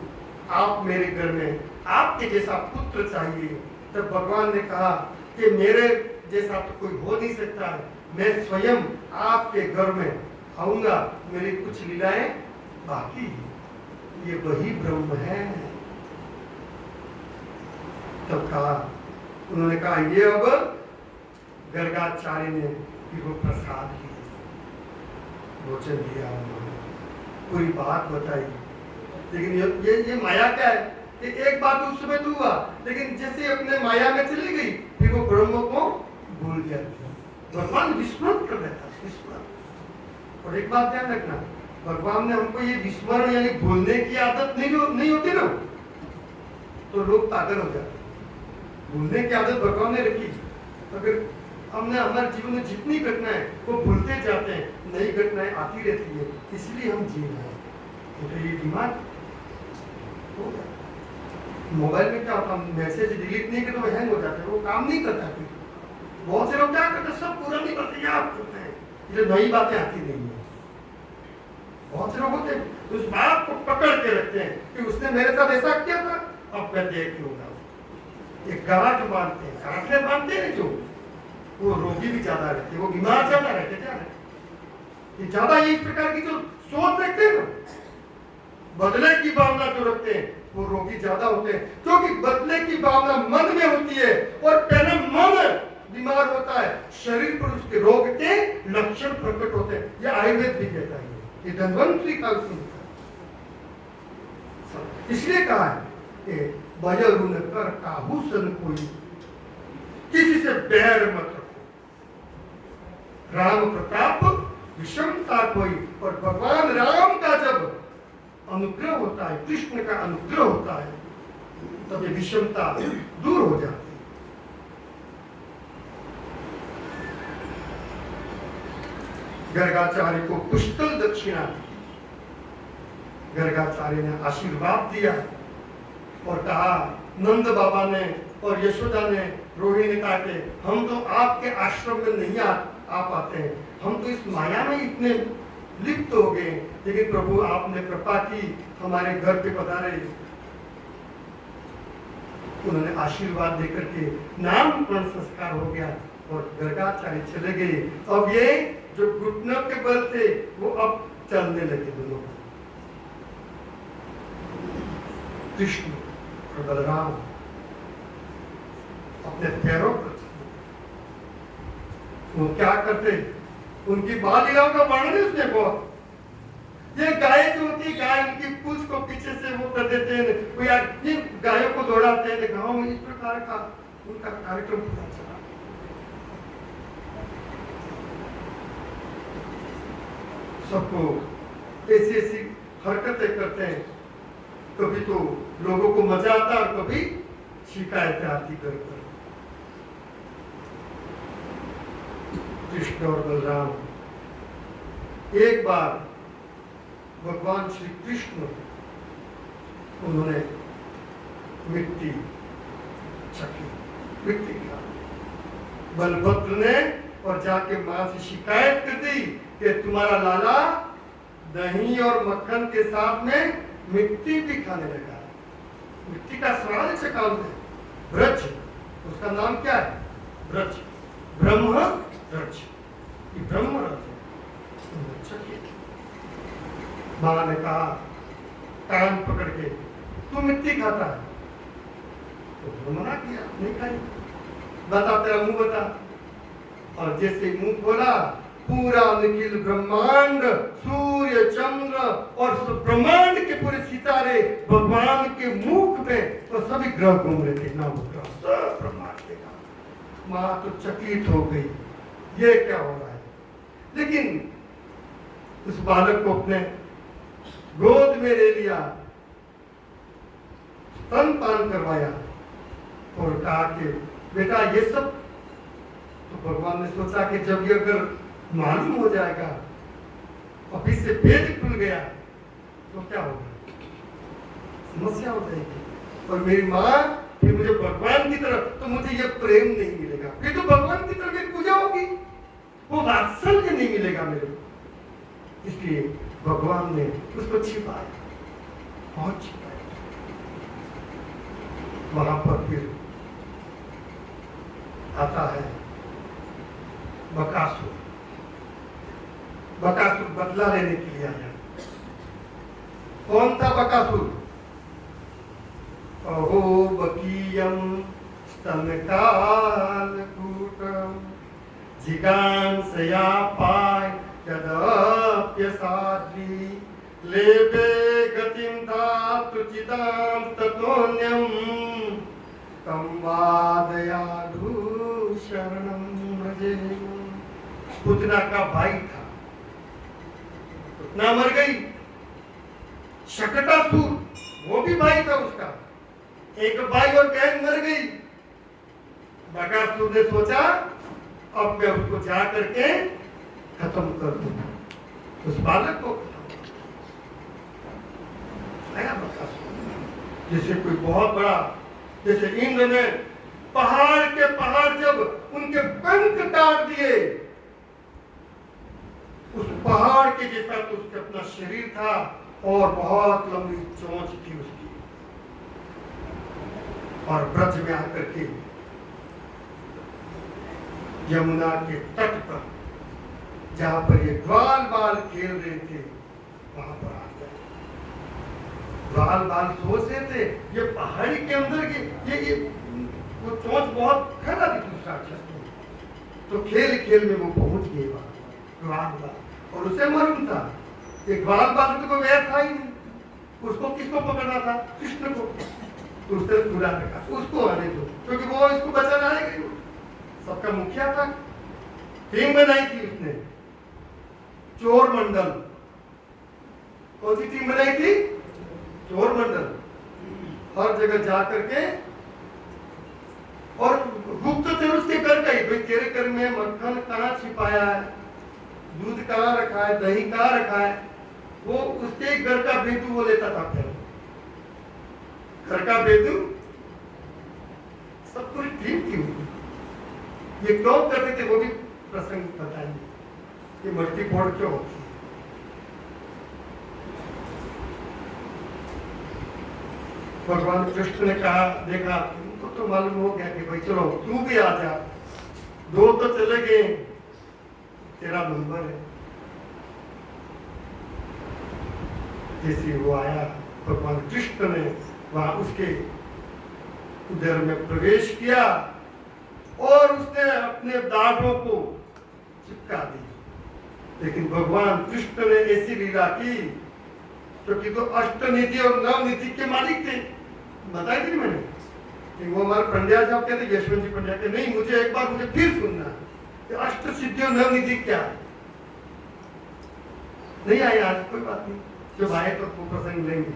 आप मेरे घर में आपके जैसा पुत्र चाहिए। तब भगवान ने कहा कि मेरे जैसा तो कोई हो नहीं सकता है, मैं स्वयं आपके घर में आऊंगा, मेरी कुछ लीलाएं बाकी, ये वही ब्रह्म है। तब कहा, उन्होंने कहा ये अब गर्गाचार्य ने फिर वो प्रसाद लिया, भोजन दिया, उन्होंने पूरी बात बताई। लेकिन ये माया क्या है कि एक बात उस समय तो हुआ, लेकिन जैसे अपने माया में चली गई, फिर वो ब्रह्म को भूल गया। भगवान विस्मृत कर देता है, विस्मरण। और एक बात ध्यान रखना, भगवान ने हमको ये विस्मरण यानी भूलने की आदत नहीं होती ना, तो लोग पागल हो जाते। भूलने की आदत भगवान ने रखी। अगर हमने हमारे जीवन में जितनी घटनाएं वो भूलते जाते हैं, नई घटनाएं आती रहती है, इसलिए हम जी रहे हैं। तो ये दिमाग हो जाता है। मोबाइल में क्या होता है, मैसेज डिलीट नहीं करते तो हैंग हो जाते हैं, वो काम नहीं करता है। बहुत से लोग क्या करते हैं, सब पुरानी बातें याद करते हैं, ये नई बातें आती नहीं है। बहुत से लोग होते हैं उस बात को पकड़ के रखते हैं कि उसने मेरे साथ ऐसा किया था, अब मैं देख लूंगा। ये गांठ बांधते हैं, गांठें बांधते हैं जो, वो रोगी भी ज्यादा रहते हैं, वो बीमार ज्यादा रहते हैं। क्या रहते ये ज्यादा इस प्रकार की जो सोच रखते हैं ना, बदले की भावना जो रखते हैं, वो रोगी ज्यादा होते हैं। क्योंकि बदले की भावना मन में होती है और पहले मन बीमार होता है, शरीर पर उसके रोग के लक्षण प्रकट होते हैं। ये आयुर्वेद भी कहता है, ये धन्वंतरी काल से होता है। इसलिए कहा है कि बयरुन कर काहू सन कोई, किसी से बैर मत रखो। राम प्रताप विषमता कोई, और भगवान राम का जब अनुग्रह होता है, कृष्ण का अनुग्रह होता है, तब ये विषमता दूर हो जाती है। गर्गाचार्य को पुष्कल दक्षिणा दी। गर्गाचार्य ने आशीर्वाद दिया और कहा, नंद बाबा ने और यशोदा ने, रोहिणी ने कहा कि हम तो आपके आश्रम में नहीं आ पाते हैं, हम तो इस माया में इतने लिप्त हो गए, लेकिन प्रभु आपने कृपा की, हमारे घर पे पधारे। उन्होंने आशीर्वाद देकर के नामकरण संस्कार हो गया और गर्गाचार्य चले गए। अब ये जो घुटनों के बल थे वो अब चलने लगे दोनों। कृष्ण और बलराम अपने पैरों पर वो क्या करते, उनकी बाल लीलाओं का वर्णन उसने बहुत। ये गाय जो होती है, गाय उनकी पूंछ को पीछे से वो कर देते हैं, वो यार ये गायों को दौड़ाते हैं गांव में। इस प्रकार का उनका कार्यक्रम पूरा चला। सबको ऐसी ऐसी हरकतें करते हैं, कभी तो लोगों को मजा आता है और कभी शिकायतें आती करते। कृष्ण और बलराम, एक बार भगवान श्री कृष्ण उन्होंने मिट्टी चखी, मिट्टी का बलभद्र ने, और जाके मां से शिकायत कर दी कि तुम्हारा लाला दही और मक्खन के साथ में मिट्टी भी खाने लगा। मिट्टी का स्वाद चखा है। ब्रज, उसका नाम क्या है? ब्रज, ब्रह्म रज, ब्रह्म रज। मां ने कहा कान पकड़ के, तू मिट्टी खाता है? तो मना किया, नहीं खाई। बता तेरा मुंह बता। और जैसे मुंह खोला, पूरा निखिल ब्रह्मांड, सूर्य चंद्र और ब्रह्मांड के पूरे सितारे भगवान के मुख में, तो सभी ग्रह घूम रहे थे, नौ ग्रह सब ब्रह्मांड देखा। मां तो चकित हो गई, ये क्या हो रहा है। लेकिन उस बालक को अपने गोद में ले लिया, स्तनपान करवाया और कहा कि बेटा ये सब। तो भगवान ने सोचा कि जब ये अगर मालूम हो जाएगा, अभी से पेट खुल गया, तो क्या होगा, समस्या हो जाएगी। और मेरी माँ फिर मुझे भगवान की तरफ, तो मुझे ये प्रेम नहीं मिलेगा, फिर तो भगवान की तरफ एक पूजा होगी, वो वात्सल्य नहीं मिलेगा मेरे को। इसलिए भगवान ने उसको छिपाया, बहुत छिपाया। वहां पर फिर आता है बकासुर। बकासुर बदला लेने के लिए आया। कौन था बकासुर? अहो बकीयम स्तनकालकूटम जिगांसया पाय यदप्यसाद्री लेबे गतिं धातु चिदां ततोन्यं तं वादयालु शरणं व्रजे। पूतना का भाई था, पूतना मर गई। शकटासुर वो भी भाई था उसका, एक भाई और बहन मर गई। बकासुर ने सोचा अब मैं उसको जा करके खत्म कर दूं, उस बालक को आया बकासुर। जैसे कोई बहुत बड़ा, जैसे इंद्र ने पहाड़ के पहाड़ जब उनके पंख काट दिए, उस पहाड़ के जैसा तो उसका अपना शरीर था और बहुत लंबी चोंच थी उसकी। और ब्रज में आकर के यमुना के तट पर जहां पर ये ग्वाल बाल खेल रहे थे वहां पर आ गया। ग्वाल बाल सोच रहे थे ये पहाड़ी के अंदर ये वो चोंच बहुत खड़ा थी उस राक्षस को, तो खेल खेल में वो पहुंच गए वहां ग्वाल बाल। और उसे मालूम था कि ग्वाल बाल तो कोई वैर था ही नहीं, उसको किसको पकड़ना था? कृष्ण को। तो उसने बुला रखा, उसको आने दो, क्योंकि वो इसको बचाना आएगा, सबका मुखिया था। टीम बनाई थी उसने, चोर मंडल। कौन सी टीम बनाई थी? चोर मंडल। हर जगह जा करके, और गुप्तचर उसके घर का ही, भाई तेरे घर में मक्खन कहाँ छिपाया है, दूध कहाँ रखा है, दही कहाँ रखा है, वो उसके घर का बेदू वो लेता था। फिर घर का बेदू सब पूरी टीम थी। ये क्यों करते थे वो भी प्रसंग बताएंगे कि मल्टी फोड़ क्यों होती है। भगवान कृष्ण ने कहा, देखा तुमको तो मालूम हो गया कि भाई चलो तू भी आ जा, दो तो चले गए, तेरा नंबर है। जैसे वो आया, भगवान कृष्ण ने वहां उसके उदर में प्रवेश किया और उसने अपने दाढ़ों को चिपका दी। लेकिन भगवान कृष्ण ने ऐसी लीला की, क्योंकि तो अष्टनिधि और नवनिधि के मालिक थे, बताया थी मैंने कि वो हमारे पंड्या साहब कहते, यशवंत जी पंड्या के, नहीं मुझे एक बार मुझे फिर सुनना कि अष्ट सिद्धि और नवनिधि क्या है। नहीं आए आज, कोई बात नहीं, जब आए तो प्रसंग लेंगे।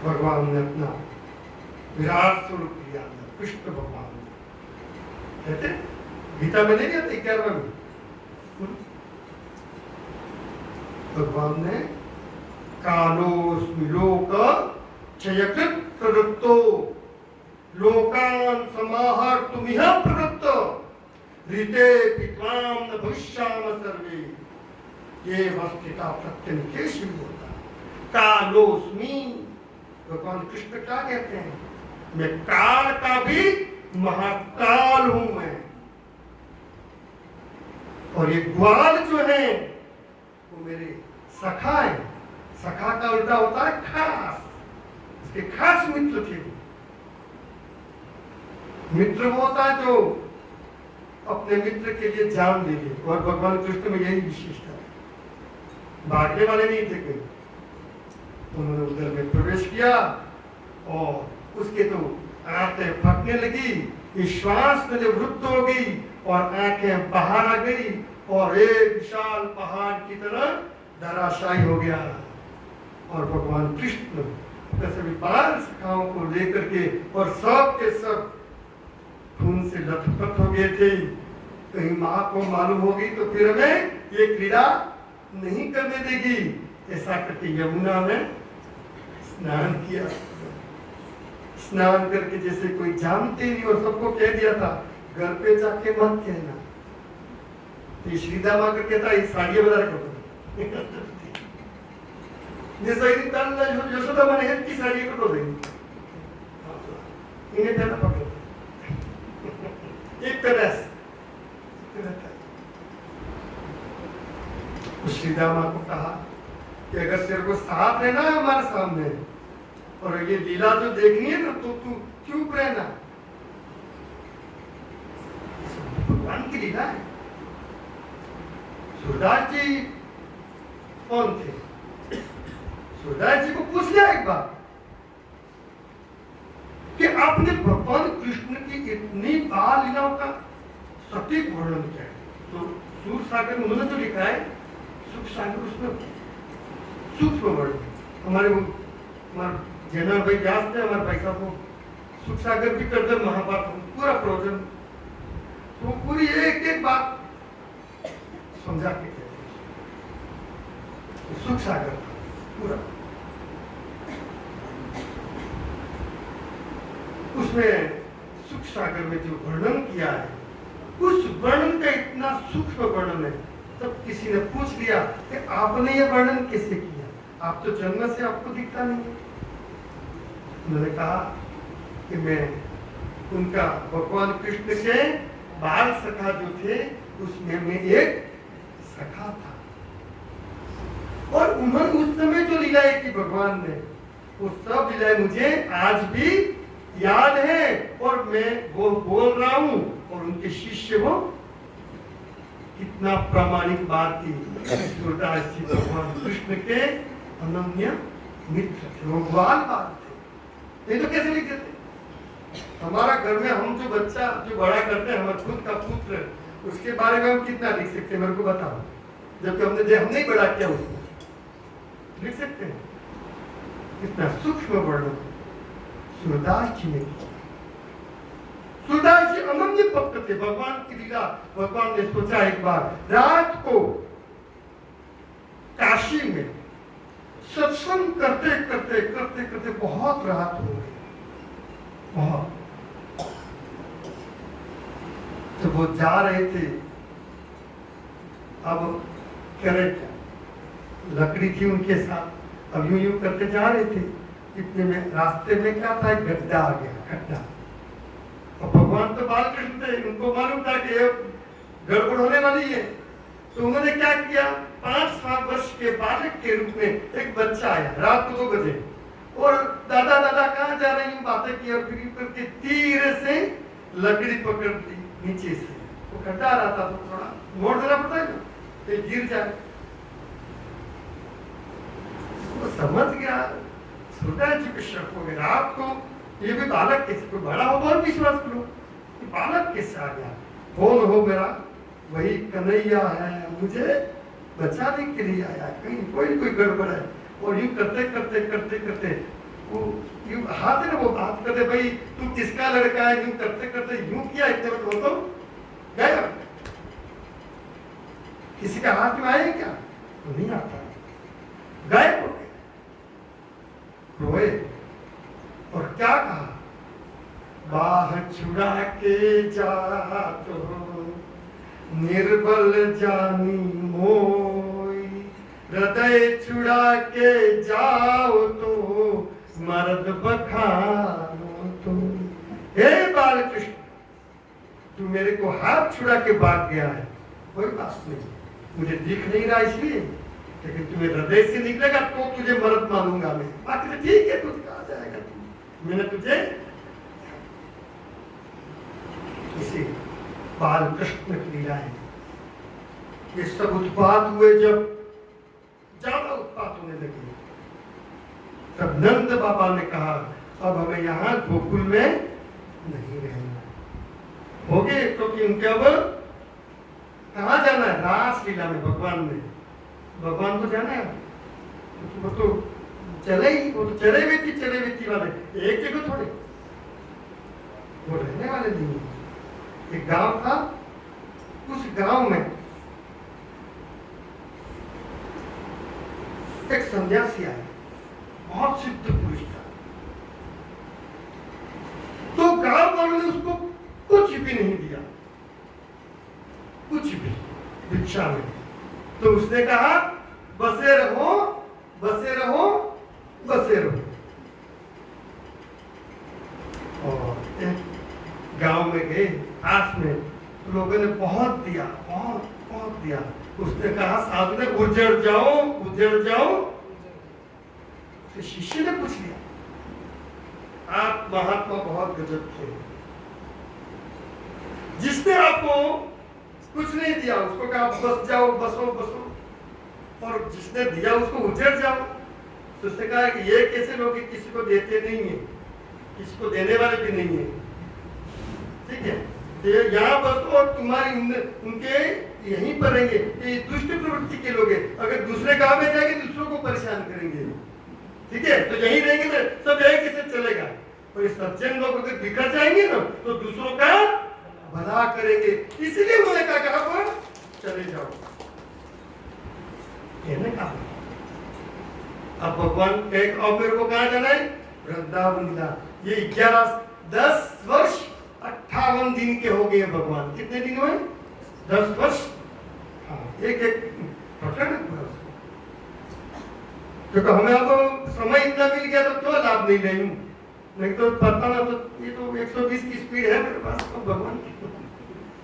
भगवान ने अपना विराट स्वरूप लिया, कृष्ण भगवान कहते गीता में नहीं कहते 11वें में, भगवान ने कालोस्मि लोक क्षयकृत प्रवृत्तो लोकान समाहर्तुमिह प्रवृत्तो ऋते पित्वाम न भविष्याम सर्वे ये वस्तिता प्रत्यनिकेश होता। कालोस्मि, भगवान कृष्ण क्या कहते हैं? मैं काल का भी महाकाल हूं मैं। और ये ग्वाल जो है वो मेरे सखा है। सखा का उल्टा होता है खास, इसके खास मित्र थे। मित्र वो होता है जो अपने मित्र के लिए जान दे दे, और भगवान कृष्ण में यही विशेषता है। भागने वाले नहीं थे कोई। उन्होंने उधर में प्रवेश किया और उसके तो आंखें फटने लगी, श्वास में जो वृद्ध हो गई और आंखें बाहर आ गई और एक विशाल पहाड़ की तरह धराशायी हो गया। और भगवान कृष्ण सभी 5 सखाओं को लेकर के, और सब के सब खून से लथपथ हो गए थे। कहीं मां को मालूम होगी तो फिर हमें ये क्रीड़ा नहीं करने देगी। ऐसा करके यमुना में स्नान किया। स्नान करके जैसे कोई जानते नहीं, और सबको कह दिया था घर पे जाके मत कहना। तो श्रीदा माँ का कहता है साड़ियां बजा रखो जैसा यशोदा माँ ने की साड़ी को देंगे, इन्हें पहना पकड़ो एक तरह श्रीदा माँ को कहा कि अगर तेरे को साथ रहना है हमारे सामने और ये लीला जो देखनी है ना, तो तू चुप रहना। भगवान की लीला है। सूरदास जी कौन थे? सूरदास जी को पूछ लिया एक बार कि आपने भगवान कृष्ण की इतनी बाल लीलाओं का सटीक वर्णन किया है। तो सूर सागर में उन्होंने जो लिखा है सुख सागर, उसमें सूक्ष्म वर्णन हमारे जनरल भाई व्यास ने हमारे भाई साहब को सुख सागर भी करते महाभारत पूरा प्रवचन, तो पूरी एक एक बात समझा के सुख सागर पूरा, उसमें सुख सागर में जो वर्णन किया है, उस वर्णन का इतना सूक्ष्म वर्णन है। तब किसी ने पूछ लिया कि आपने ये वर्णन कैसे किया, आप तो जन्म से आपको दिखता नहीं है। उन्होंने कहा कि मैं उनका भगवान कृष्ण के बाल सखा जो थे उसमें मैं एक सखा था, और उन्होंने उस समय जो लीलाएं की भगवान ने, वो सब लीलाएं मुझे आज भी याद है, और मैं वो बोल रहा हूं, और उनके शिष्य वो कितना प्रामाणिक बात थी। सूरदास जी भगवान कृष्ण के अनन्य मित्र थे, वो बाल बात थे, नहीं तो कैसे लिख देते। हमारा घर में हम जो बच्चा जो बड़ा करते हैं, हमारे खुद का पुत्र, उसके बारे में हम कितना लिख सकते हैं, मेरे को बताओ, जबकि हमने ही बड़ा किया उसको, लिख सकते हैं। कितना सूक्ष्म वर्णन सूरदास जी ने किया। सूरदास जी अनन्य भक्त थे, भगवान की लीला, भगवान ने सोचा एक बार रात को काशी में सत्संग करते करते करते करते बहुत रात हो गई, बहुत। तो वो जा रहे थे, अब करे क्या, लकड़ी थी उनके साथ, अब यूं यूं करते जा रहे थे, इतने में रास्ते में क्या था, एक गड्ढा आ गया, गड्ढा। और भगवान तो बालकृष्ण थे, उनको मालूम था कि गड़बड़ होने वाली है, तो उन्होंने क्या किया, 5 वर्ष के बालक के रूप में एक बच्चा आया रात को 2 बजे, और दादा दादा कहाँ जा रही हूँ बातें की, और फिर करके धीरे से लकड़ी पकड़ ली नीचे से, वो गड्ढा आ रहा था तो थोड़ा मोड़ देना पड़ता है ना, तो गिर जाए। वो समझ गया, सूरदास जी को शक हो गया, रात को ये भी बालक कैसे, कोई बड़ा हो बहुत विश्वास करो, बालक कैसे आ गया, कौन हो मेरा, वही कन्हैया है, मुझे बचाने के लिए आया, कहीं कोई गड़बड़ है। और यूं करते करते करते करते वो यूं हाथ है ना, वो बात करते, भाई तू किसका लड़का है, यूं करते करते यूं किया, इतने में तो गया। किसी का हाथ में आए क्या, तो नहीं आता, गायब हो गए। रोए और क्या कहा, बाह छुड़ा के जा तो निर्बल जानी मोई, हृदय छुड़ा के जाओ तो मर्द बखानो तो। हे बालकृष्ण, तू मेरे को हाथ छुड़ा के भाग गया है, कोई बात नहीं, मुझे दिख नहीं रहा इसलिए, लेकिन तुम्हें हृदय से निकलेगा तो तुझे मर्द मानूंगा मैं, बाकी तो ठीक है, तू कहा जाएगा, मैंने तुझे किसी बालकृष्ण की लीला है। ये सब उत्पात हुए, जब ज्यादा उत्पात होने लगे, तब नंद बाबा ने कहा अब हमें यहाँ गोकुल में नहीं रहना, हो गए, क्योंकि उनके अब कहाँ जाना है, रास लीला में भगवान को जाना है, वो तो चले ही, वो तो चले व्यक्ति वाले एक जगह थोड़े, वो रहने वाले नहीं। एक गांव था, उस गांव में एक सन्यासी आया, बहुत सिद्ध पुरुष था, तो गांव वालों ने उसको कुछ भी नहीं दिया, कुछ भी भिक्षा में। तो उसने कहा बसे रहो बसे रहो बसे रहो। और एक गांव में गए, आस में तो लोगों ने बहुत दिया, बहुत दिया। उसने कहा साधु ने उजड़ जाओ। तो शिष्य ने पूछ लिया, आप महात्मा बहुत गजब थे, जिसने आपको कुछ नहीं दिया उसको कहा बस जाओ, बसो, और जिसने दिया उसको उजड़ जाओ। तो उसने कहा कि ये कैसे लोग किसी को देते नहीं है, इसको देने वाले भी नहीं है। ठीक है, तो यहाँ बस तो तुम्हारी उनके यहीं पर रहेंगे, ये दुष्ट प्रवृत्ति के लोग हैं। अगर दूसरे गांव में जाएंगे दूसरों को परेशान करेंगे। ठीक है, तो यहीं रहेंगे तो सब एक से चलेगा। और ये सज्जन लोग अगर बिखर जाएंगे ना तो दूसरों का भला करेंगे। इसलिए उन्होंने कहा कहाँ पर चले जाओ, कहने का। अब भगवान एक और मेरे को कहा जाना है, वृंदावन जा। ये 10 वर्ष 58 दिन के हो गए भगवान। कितने दिन हुए? 10 वर्ष। हाँ, एक पकड़ क्योंकि हमें अब समय इतना मिल गया तो क्यों लाभ नहीं ले लूं? नहीं तो पता ना, तो ये तो 120 की स्पीड है मेरे पास तो भगवान की।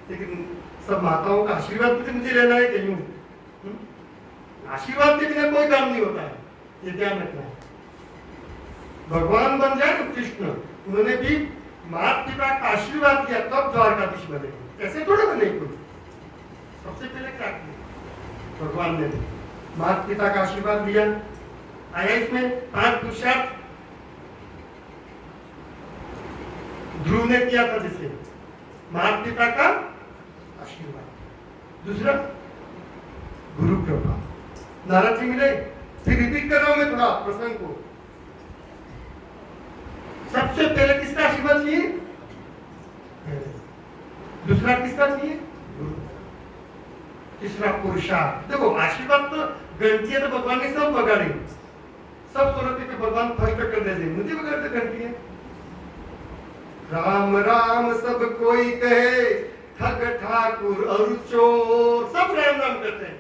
लेकिन सब माताओं का आशीर्वाद भी मुझे लेना है कि यूं आशीर्वाद के बिना कोई काम नहीं होता है, ये ध्यान रखना है। भगवान बन जाए तो कृष्ण, उन्होंने भी माता पिता का आशीर्वाद किया तब द्वारकाधीश बने। ऐसे थोड़े बने कोई, सबसे पहले क्या किया भगवान ने? माता पिता का आशीर्वाद लिया। आया इसमें 5 पुरुषार्थ ध्रुव ने किया था, जिसे माता पिता का आशीर्वाद, दूसरा गुरु कृपा। नारद जी मिले, फिर रिपीट कर रहा हूं मैं थोड़ा प्रसंग को। सबसे पहले किसका आशीर्वाद चाहिए? दूसरा किसका चाहिए? गुरु। तीसरा पुरुषार्थ। देखो आशीर्वाद तो गणती है, तो भगवान ने सब बगाड़ी, सब सोचते कि भगवान फर्स्ट कर देते, मुझे बगाड़ते गणती है। राम राम सब कोई कहे, ठग ठाकुर और चोर, सब राम राम करते हैं।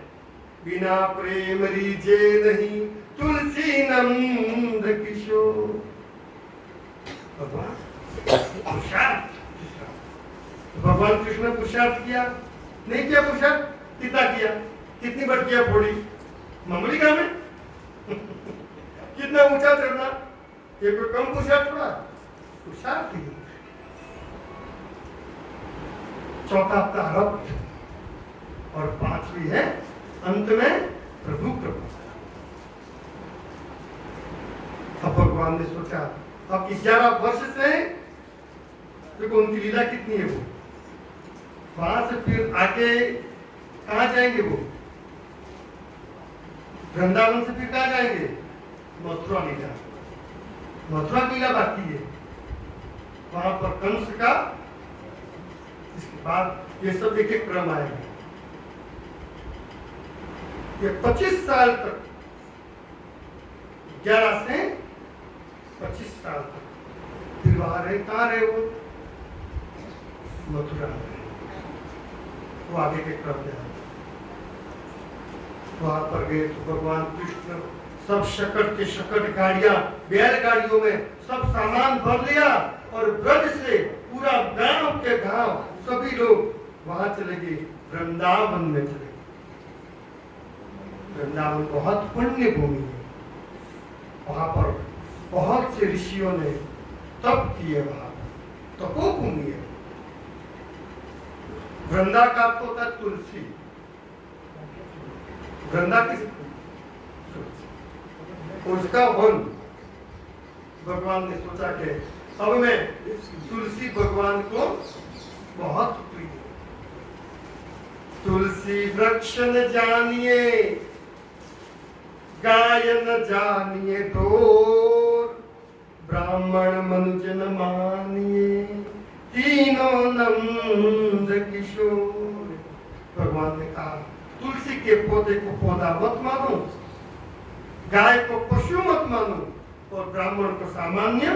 बिना प्रेम रीजे नहीं, तुलसी नंद किशोर। भगवान पुरुषार्थ, भगवान कृष्ण ने पुरुषार्थ किया नहीं किया? पुरुषार्थ कितना किया? कितनी बटकियां फोड़ी? मामूली काम है। कितना ऊंचा चढ़ना, ये कोई कम पुरुषार्थ थोड़ा? पुरुषार्थ ही। चौथा प्रारब्ध और 5वीं है अंत में प्रभु कृपा। अब भगवान ने सोचा अब 11 वर्ष से देखो उनकी लीला कितनी है। वो वहां से फिर आके कहा जाएंगे? वो वृंदावन से फिर कहा जाएंगे? मथुरा लीला। मथुरा लीला बाकी है, वहां पर कंस का, इसके बाद ये सब एक एक क्रम आएगा। ये 25 साल तक, 11 से 25 साल तक फिर वहां रहे। कहां रहे वो? मथुरा में। वो आगे के क्रम में आए, वहां पर गए तो भगवान कृष्ण सब शकट के शकट गाड़ियां, बैलगाड़ियों में सब सामान भर लिया और ब्रज से पूरा गांव के गांव सभी लोग वहां चले गए, वृंदावन में चले गए। वृंदावन बहुत पुण्य भूमि है, वहां पर बहुत से ऋषियों ने तप किए, वहां तपोभूमि है। वृंदा का अर्थ होता है तुलसी। वृंदा किस उसका वन। भगवान ने सोचा कि अब मैं तुलसी भगवान को बहुत प्रिय। तुलसी वृक्ष न जानिए, गाय न जानिए डोर, ब्राह्मण मनुज न मानिए, तीनों नंद किशोर। भगवान ने कहा तुलसी के पौधे को पौधा मत मानो, गाय को पशु मत मानो और ब्राह्मण को सामान्य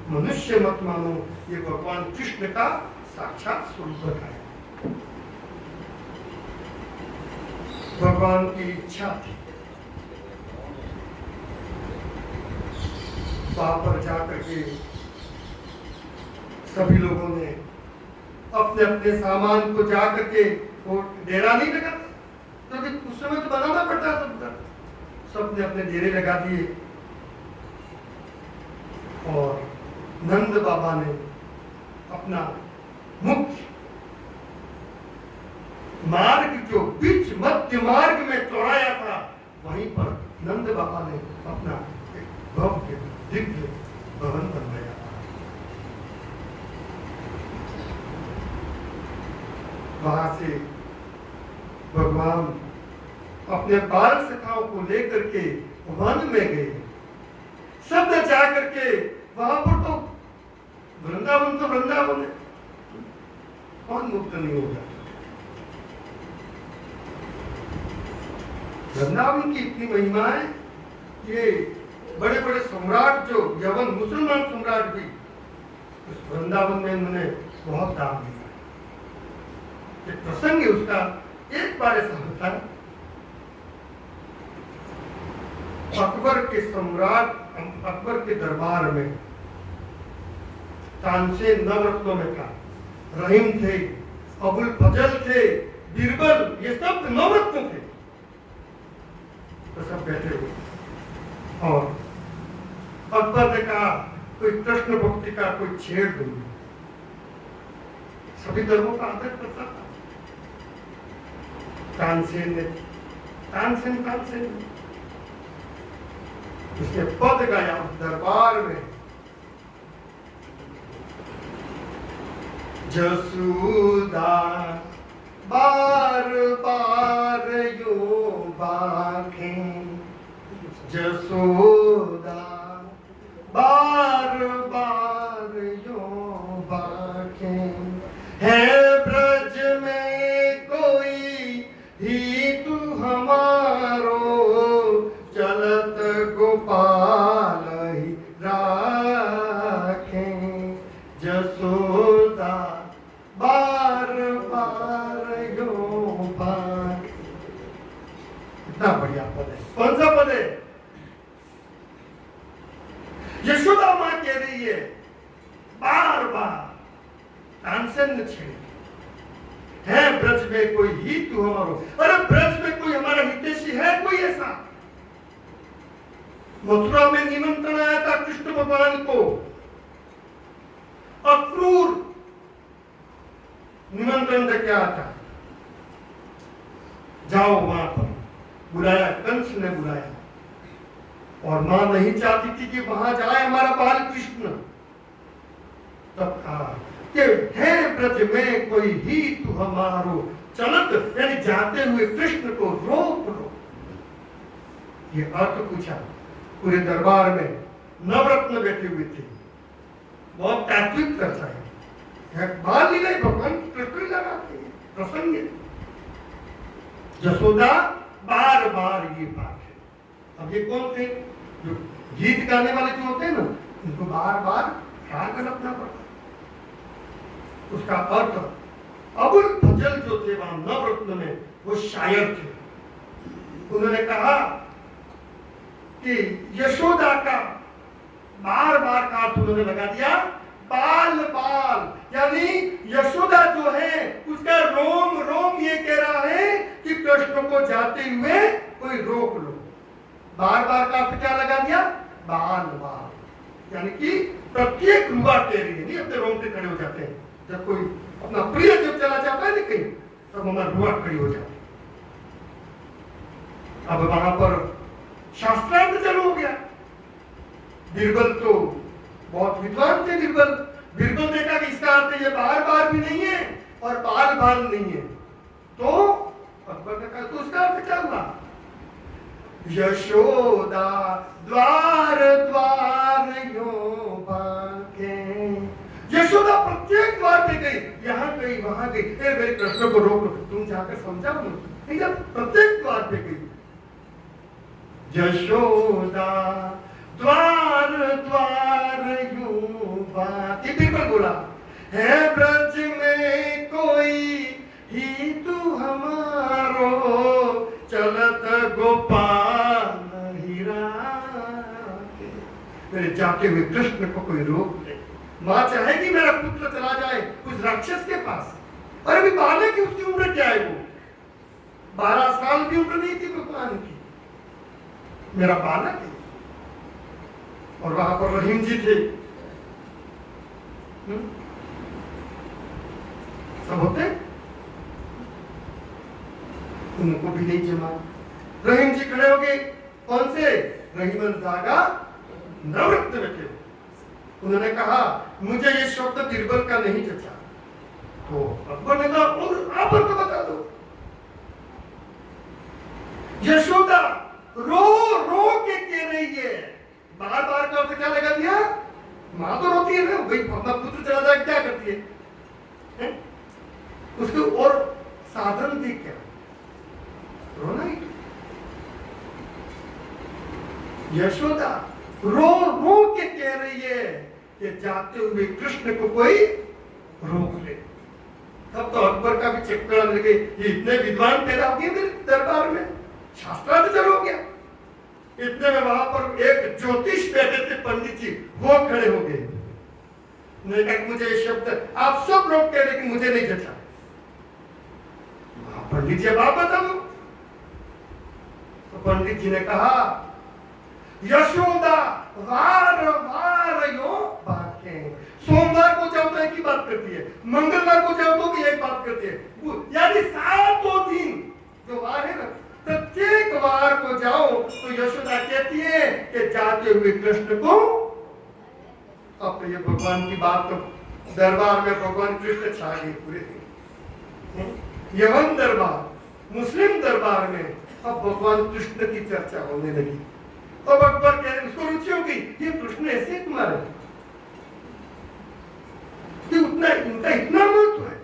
मनुष्य मत मानो। ये भगवान कृष्ण का साक्षात स्वरूप है। भगवान की इच्छा थी वहां पर जाकर के सभी लोगों ने अपने अपने सामान को जाकर के, वो डेरा नहीं लगा क्योंकि तो उस समय तो बनाना पड़ता था, सबने अपने डेरे लगा दिए। और नंद बाबा ने अपना मुख्य मार्ग जो बीच मध्य मार्ग में चौराया था, वहीं पर नंद बाबा ने अपना एक भव्य दिव्य भवन बनवाया था। वहां से भगवान अपने बाल सखाओं को लेकर के वन में गए। सब ने जा करके वहां पर तो वृंदावन है, कौन मुक्त नहीं होगा। वृंदावन की इतनी महिमा है, ये बड़े बड़े सम्राट जो यवन मुसलमान सम्राट भी उस वृंदावन में उन्होंने बहुत दान दिया। एक प्रसंग है उसका, एक बार ऐसा होता है, अकबर के सम्राट अकबर के दरबार में तानसेन नवरत्नों में था, रहीम थे, अबुल फजल थे, बीरबल, ये सब नवरत्न थे। तो सब बैठे हुए और अकबर ने कहा कोई कृष्ण भक्ति का कोई छेड़ दूंगी। सभी धर्मों का आदर करता था। तानसेन उसने पद गाया उस दरबार में, जसोदा बार बार यो बाखें, जसोदा बार बार यो बाखें, है ब्रज में कोई ही तू हमारो, चलत गोपाल ही राखें, जसोदा बार बार यो बाखें। कितना बढ़िया पद है। कौन सा पद है? यशोदा मां कह रही है बार बार तानसेन छेड़े, है ब्रज में कोई ही तू हमारो। अरे ब्रज में कोई हमारा हितैषी है कोई ऐसा? मथुरा में निमंत्रण आया था कृष्ण भगवान को, अक्रूर निमंत्रण दे के आया था, जाओ वहां पर, बुलाया, कंस ने बुलाया और मां नहीं चाहती थी कि वहां जाए हमारा बाल कृष्ण। तब कहा कि है ब्रज में कोई ही तू हमारो, चलत यानी जाते हुए कृष्ण को रोक लो। ये अर्थ पूछा। पूरे दरबार में नवरत्न बैठे हुए थे, बहुत तात्विक चर्चा है, बाल लीला भगवान कृष्ण लगाते हैं, प्रसंग है। जसोदा बार बार ये बात है। अब ये कौन थे? जो गीत गाने वाले जो होते हैं ना, उनको बार बार ख्याल रखना पड़ता। उसका अर्थ, अबुल फजल जो थे वहां नवरत्न में, वो शायर थे। उन्होंने कहा कि यशोदा का बार बार का अर्थ उन्होंने लगा दिया बाल बाल, यानी यशोदा जो है उसका रोम रोम ये कह रहा है कि कृष्ण को जाते हुए कोई रोक लो। बार बार का अर्थ क्या लगा दिया? बाल बाल, यानी कि प्रत्येक युवा कह रही है, नहीं अपने रोंगटे खड़े हो जाते हैं जब कोई अपना प्रिय जब चला जाता है ना कहीं, तब हमारा रुआ खड़ी हो जाती है। अब वहां पर शास्त्रार्थ चालू हो गया। बीरबल तो बहुत विद्वान थे। बीरबल ने कहा कि इसका अर्थ ये बार बार भी नहीं है और बाल बाल नहीं है। तो अकबर ने कहा तो उसका अर्थ क्या हुआ? यशोदा द्वार द्वार यो बांके, यशोदा प्रत्येक द्वार पे गई, यहाँ गई वहां गई, मेरे कृष्ण को रोक लो, तुम जाकर समझाओ ना। प्रत्येक द्वार पे गई। यशोदा द्वार द्वार यूं बात, ये बिल्कुल बोला, है ब्रज में कोई ही तू हमारो, चलत गोपाल हीरा। मेरे जाते हुए कृष्ण को कोई रोक ले। मां चाहेगी मेरा पुत्र चला जाए उस राक्षस के पास, और अभी बालक की उसकी उम्र क्या है? वो 12 साल की उम्र नहीं थी भगवान की, मेरा बालक है। और वहां पर रहीम जी थे, सब होते, उनको भी नहीं जमा। रहीम जी खड़े हो गए। कौन से? रहीमन जागा नवरत्न में थे। उन्होंने कहा मुझे ये शब्द बीरबल का नहीं जचा, तो अकबर ने कहा और आप तो बता दो। यशोदा रो रो के कह रही है, बार बार का अर्थ क्या लगा दिया, मां तो रोती है ना भाई, अपना पुत्र चला जाए क्या करती है? उसके और साधन थी क्या, रोना ही। यशोदा रो रो के कह रही है कि जाते हुए कृष्ण को कोई रोक ले। तब तो अकबर का भी चक्कर लग गए, ये इतने विद्वान पैदा हो गए मेरे दरबार में, शास्त्रार्थ हो गया। इतने में वहां पर एक ज्योतिष बैठे थे पंडित जी, वो खड़े हो गए। मैंने कहा मुझे ये शब्द आप सब लोग कह रहे कि मुझे नहीं जचा। पंडित जी अब आप बता दो। तो पंडित जी ने कहा यशोदा वार वार यो बातें, सोमवार को जाओ तो एक ही बात करती है, मंगलवार को जाओ तो भी एक बात करती है, यानी 7 दिन जो वार है ना, प्रत्येक वार को जाओ तो यशोदा कहती है कि जाते हुए कृष्ण को। अब ये भगवान की बात तो दरबार में भगवान कृष्ण छा गए पूरे दिन। यवन दरबार, मुस्लिम दरबार में अब भगवान कृष्ण की चर्चा होने लगी। अब अकबर कह रहे उसको रुचि होगी, ये कृष्ण ऐसे तुम्हारे कि उतना इनका इतना महत्व है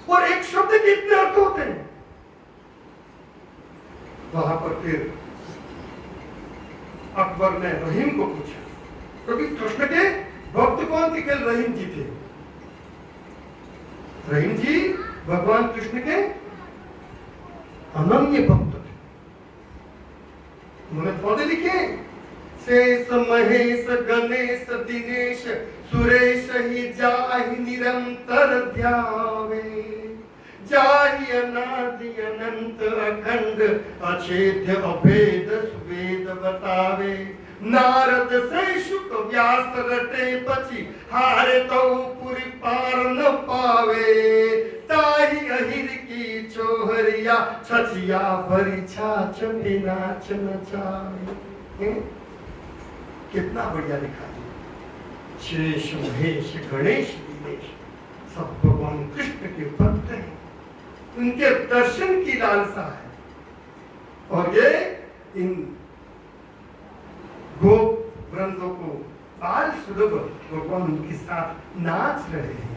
और एक शब्द के इतने अर्थ होते हैं। वहां पर फिर अकबर ने रहीम को पूछा, क्योंकि कृष्ण के भक्त कौन थे? केवल रहीम जी थे। रहीम जी भगवान कृष्ण के अनन्य भक्त थे। उन्होंने पौधे लिखे, शेष महेश गणेश दिनेश सुरेश ही जाहि निरंतर ध्यावे, जाहि अनादि अनंत अखंड अछेद्य अभेद सुवेद बतावे। नारद से शुक व्यास रटे पची, हारे तो पुरी पार न पावे। ताहि अहिर की चोहरिया छछिया भरी छाछ में नाच नचावे। कितना बढ़िया लिखा है। शेष महेश गणेश दिनेश सब भगवान कृष्ण के भक्त हैं, उनके दर्शन की लालसा है। और ये इन गोप वृंदों को बाल सुलभ भगवान उनके साथ नाच रहे हैं।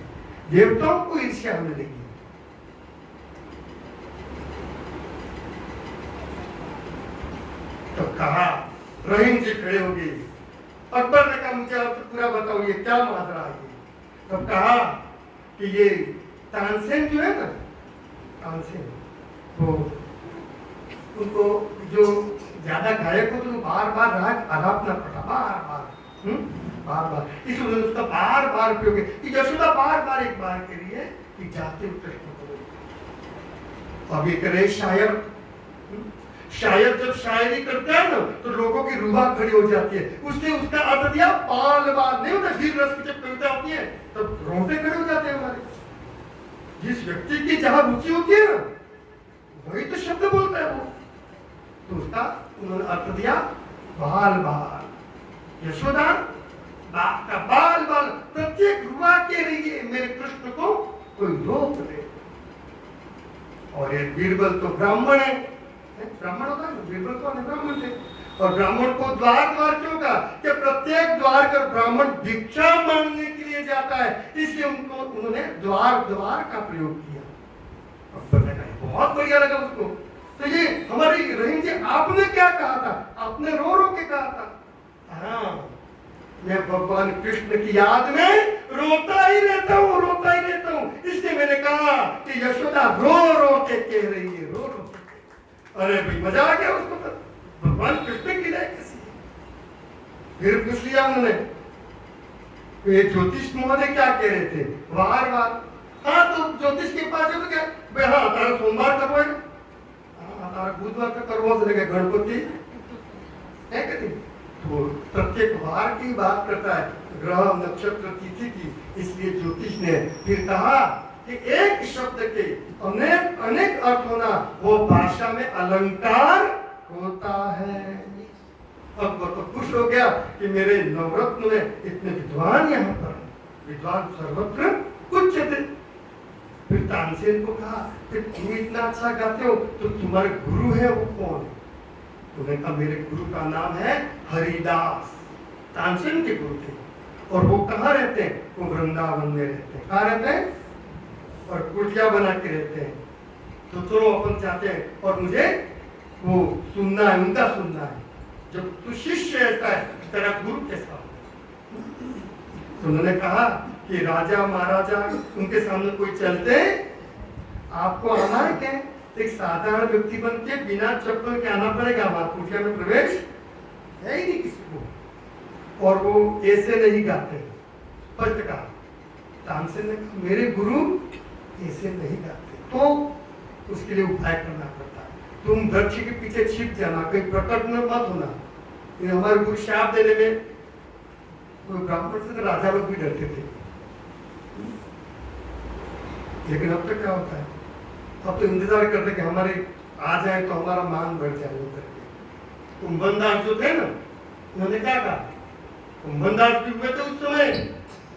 देवताओं को ईर्ष्या होने लगी। तो कहा, रहीम जी खड़े हो गए। अकबर ने कहा मुझे आप पूरा बताओ ये क्या माजरा है। तब कहा कि ये तानसेन जो है ना, तानसेन वो उनको जो ज्यादा गायक हो तो बार बार राग आलापना पड़ा, बार बार इसलिए उसका बार बार प्रयोग है कि यशोदा बार बार एक बार के लिए कि जाते कृष्ण को। अब ये करे शायर, शायर जब शायरी करता है ना तो लोगों की रूह खड़ी हो जाती है। उसने उसका अर्थ दिया बाल बाल, नहीं होता वीर रस की जब कविता होती है तब रोंगटे खड़े हो जाते हैं हमारे। जिस व्यक्ति की जहां रुचि होती है ना वही तो शब्द बोलता है वो, तो उसका उन्होंने अर्थ दिया बाल बाल। यशोदा बाप का बाल बाल प्रत्येक रुआ के लिए मेरे कृष्ण को कोई रोक दे। और ये बीरबल तो ब्राह्मण है, ब्राह्मण होता है, बीरबल तो ब्राह्मण थे। और ब्राह्मण को द्वार द्वार क्यों कहा कि प्रत्येक द्वार पर ब्राह्मण भिक्षा मांगने के लिए जाता है, इसलिए उनको उन्होंने द्वार द्वार का प्रयोग किया। बहुत बढ़िया लगा उसको। तो ये हमारी रहीम जी आपने क्या कहा था? आपने रो रो के कहा था हाँ मैं भगवान कृष्ण की याद में रोता ही रहता हूँ, रोता ही रहता हूँ। इसलिए मैंने कहा कि यशोदा रो रो के कह रही है, रो रो के। अरे भाई मजा आ गया उसको, तो भगवान कृष्ण की राय कैसी है। फिर पूछ लिया उन्होंने, ये ज्योतिष महोदय क्या कह रहे थे बार बार। हाँ तो ज्योतिष के पास तो क्या भाई, हाँ तारा सोमवार करवाएगा, हाँ तारा बुधवार का करवा देगा, गणपति है कि नहीं। तो प्रत्येक वार की बात करता है, ग्रह नक्षत्र तिथि की। इसलिए ज्योतिष ने फिर कहा कि एक शब्द के अनेक अनेक अर्थ होना वो भाषा में अलंकार होता है। अब वो तो खुश हो गया कि मेरे नवरत्न में इतने विद्वान यहाँ पर, विद्वान सर्वत्र कुछ थे। फिर तानसेन को कहा कि तुम इतना अच्छा गाते हो तो तुम्हारे गुरु है वो कौन है? तो उन्होंने कहा मेरे गुरु का नाम है हरिदास। तानसेन के गुरु थे। और वो कहाँ रहते हैं? वो वृंदावन में रहते हैं। कहाँ रहते हैं? और कुटिया बना के रहते हैं। तो चलो अपन चाहते हैं और मुझे वो सुनना है, उनका सुनना है। जब तू शिष्य ऐसा है तेरा गुरु कैसा हो? तो उन्होंने कहा कि राजा महाराजा उनके सामने कोई चलते आपको आना है क्या? एक साधारण व्यक्ति बन के बिना चप्पल के आना पड़ेगा वहां कुटिया में, प्रवेश है ही नहीं किसी को। और वो ऐसे नहीं गाते। स्पष्ट कहा। तानसेन ने कहा मेरे गुरु ऐसे नहीं गाते, तो उसके लिए उपाय करना पड़ता है। तुम वृक्ष के पीछे छिप जाना, कहीं प्रकट में मत होना। हमारे गुरु शाप देने में तो ब्राह्मण से तो राजा लोग भी डरते थे। लेकिन अब तक क्या होता है? अब तो इंतजार करते कि हमारे आ जाए तो हमारा मान बढ़ जाए। करके कुंभनदास जो थे ना, उन्होंने क्या कहा? कुंभनदास भी हुए थे उस समय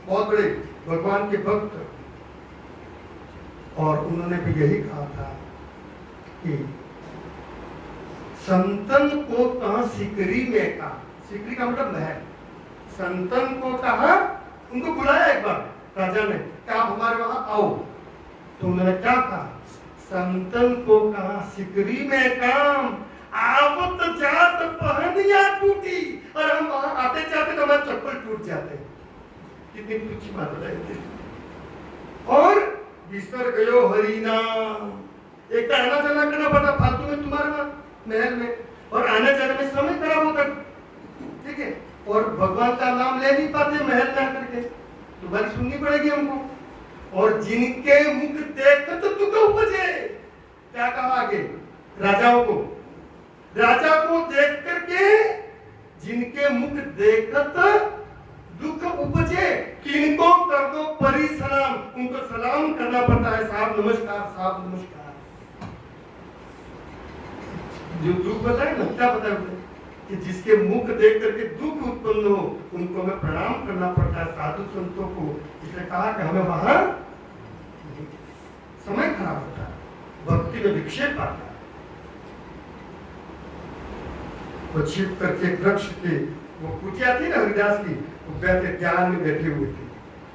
बहुत बड़े भगवान के भक्त, और उन्होंने भी यही कहा था कि संतन को कहा सिकरी में कहा। सिकरी का मतलब महल। संतन को कहा, उनको बुलाया एक बार राजा ने, क्या आप हमारे वहां आओ? तो उन्होंने क्या कहा? संतन को कहा सिकरी में काम, आवत जात पहनिया टूटी। और हम वहां आते जाते तो हमारे चप्पल टूट जाते। कितनी तुच्छी बात बताई। और बिसर गयो हरि नाम। एक तो आना जाना करना पड़ता फालतू में तुम्हारे वहां महल में, और आने जाने में समय खराब होता। ठीक है, और भगवान का नाम ले नहीं पाते महल में आकर के, तुम्हारी सुननी पड़ेगी हमको। और जिनके मुख देख तो दुख उपजे। क्या कहा आगे? राजाओं को, राजा को देख करके जिनके मुख देखत दुख उपजे, किनको कर दो परी सलाम। उनको सलाम करना पड़ता है, साहब नमस्कार, साहब नमस्कार। जो दुख बताए ना, क्या बताए कि जिसके मुख देख करके दुख उत्पन्न हो उनको हमें प्रणाम करना पड़ता है, साधु संतों को। इसलिए कहा कि हमें वहां समय खराब होता है, भक्ति में विक्षेप आता है। वो छिप करके वृक्ष की वो कुटिया थी ना हरिदास की, वो बैठे ध्यान में बैठे हुए थे।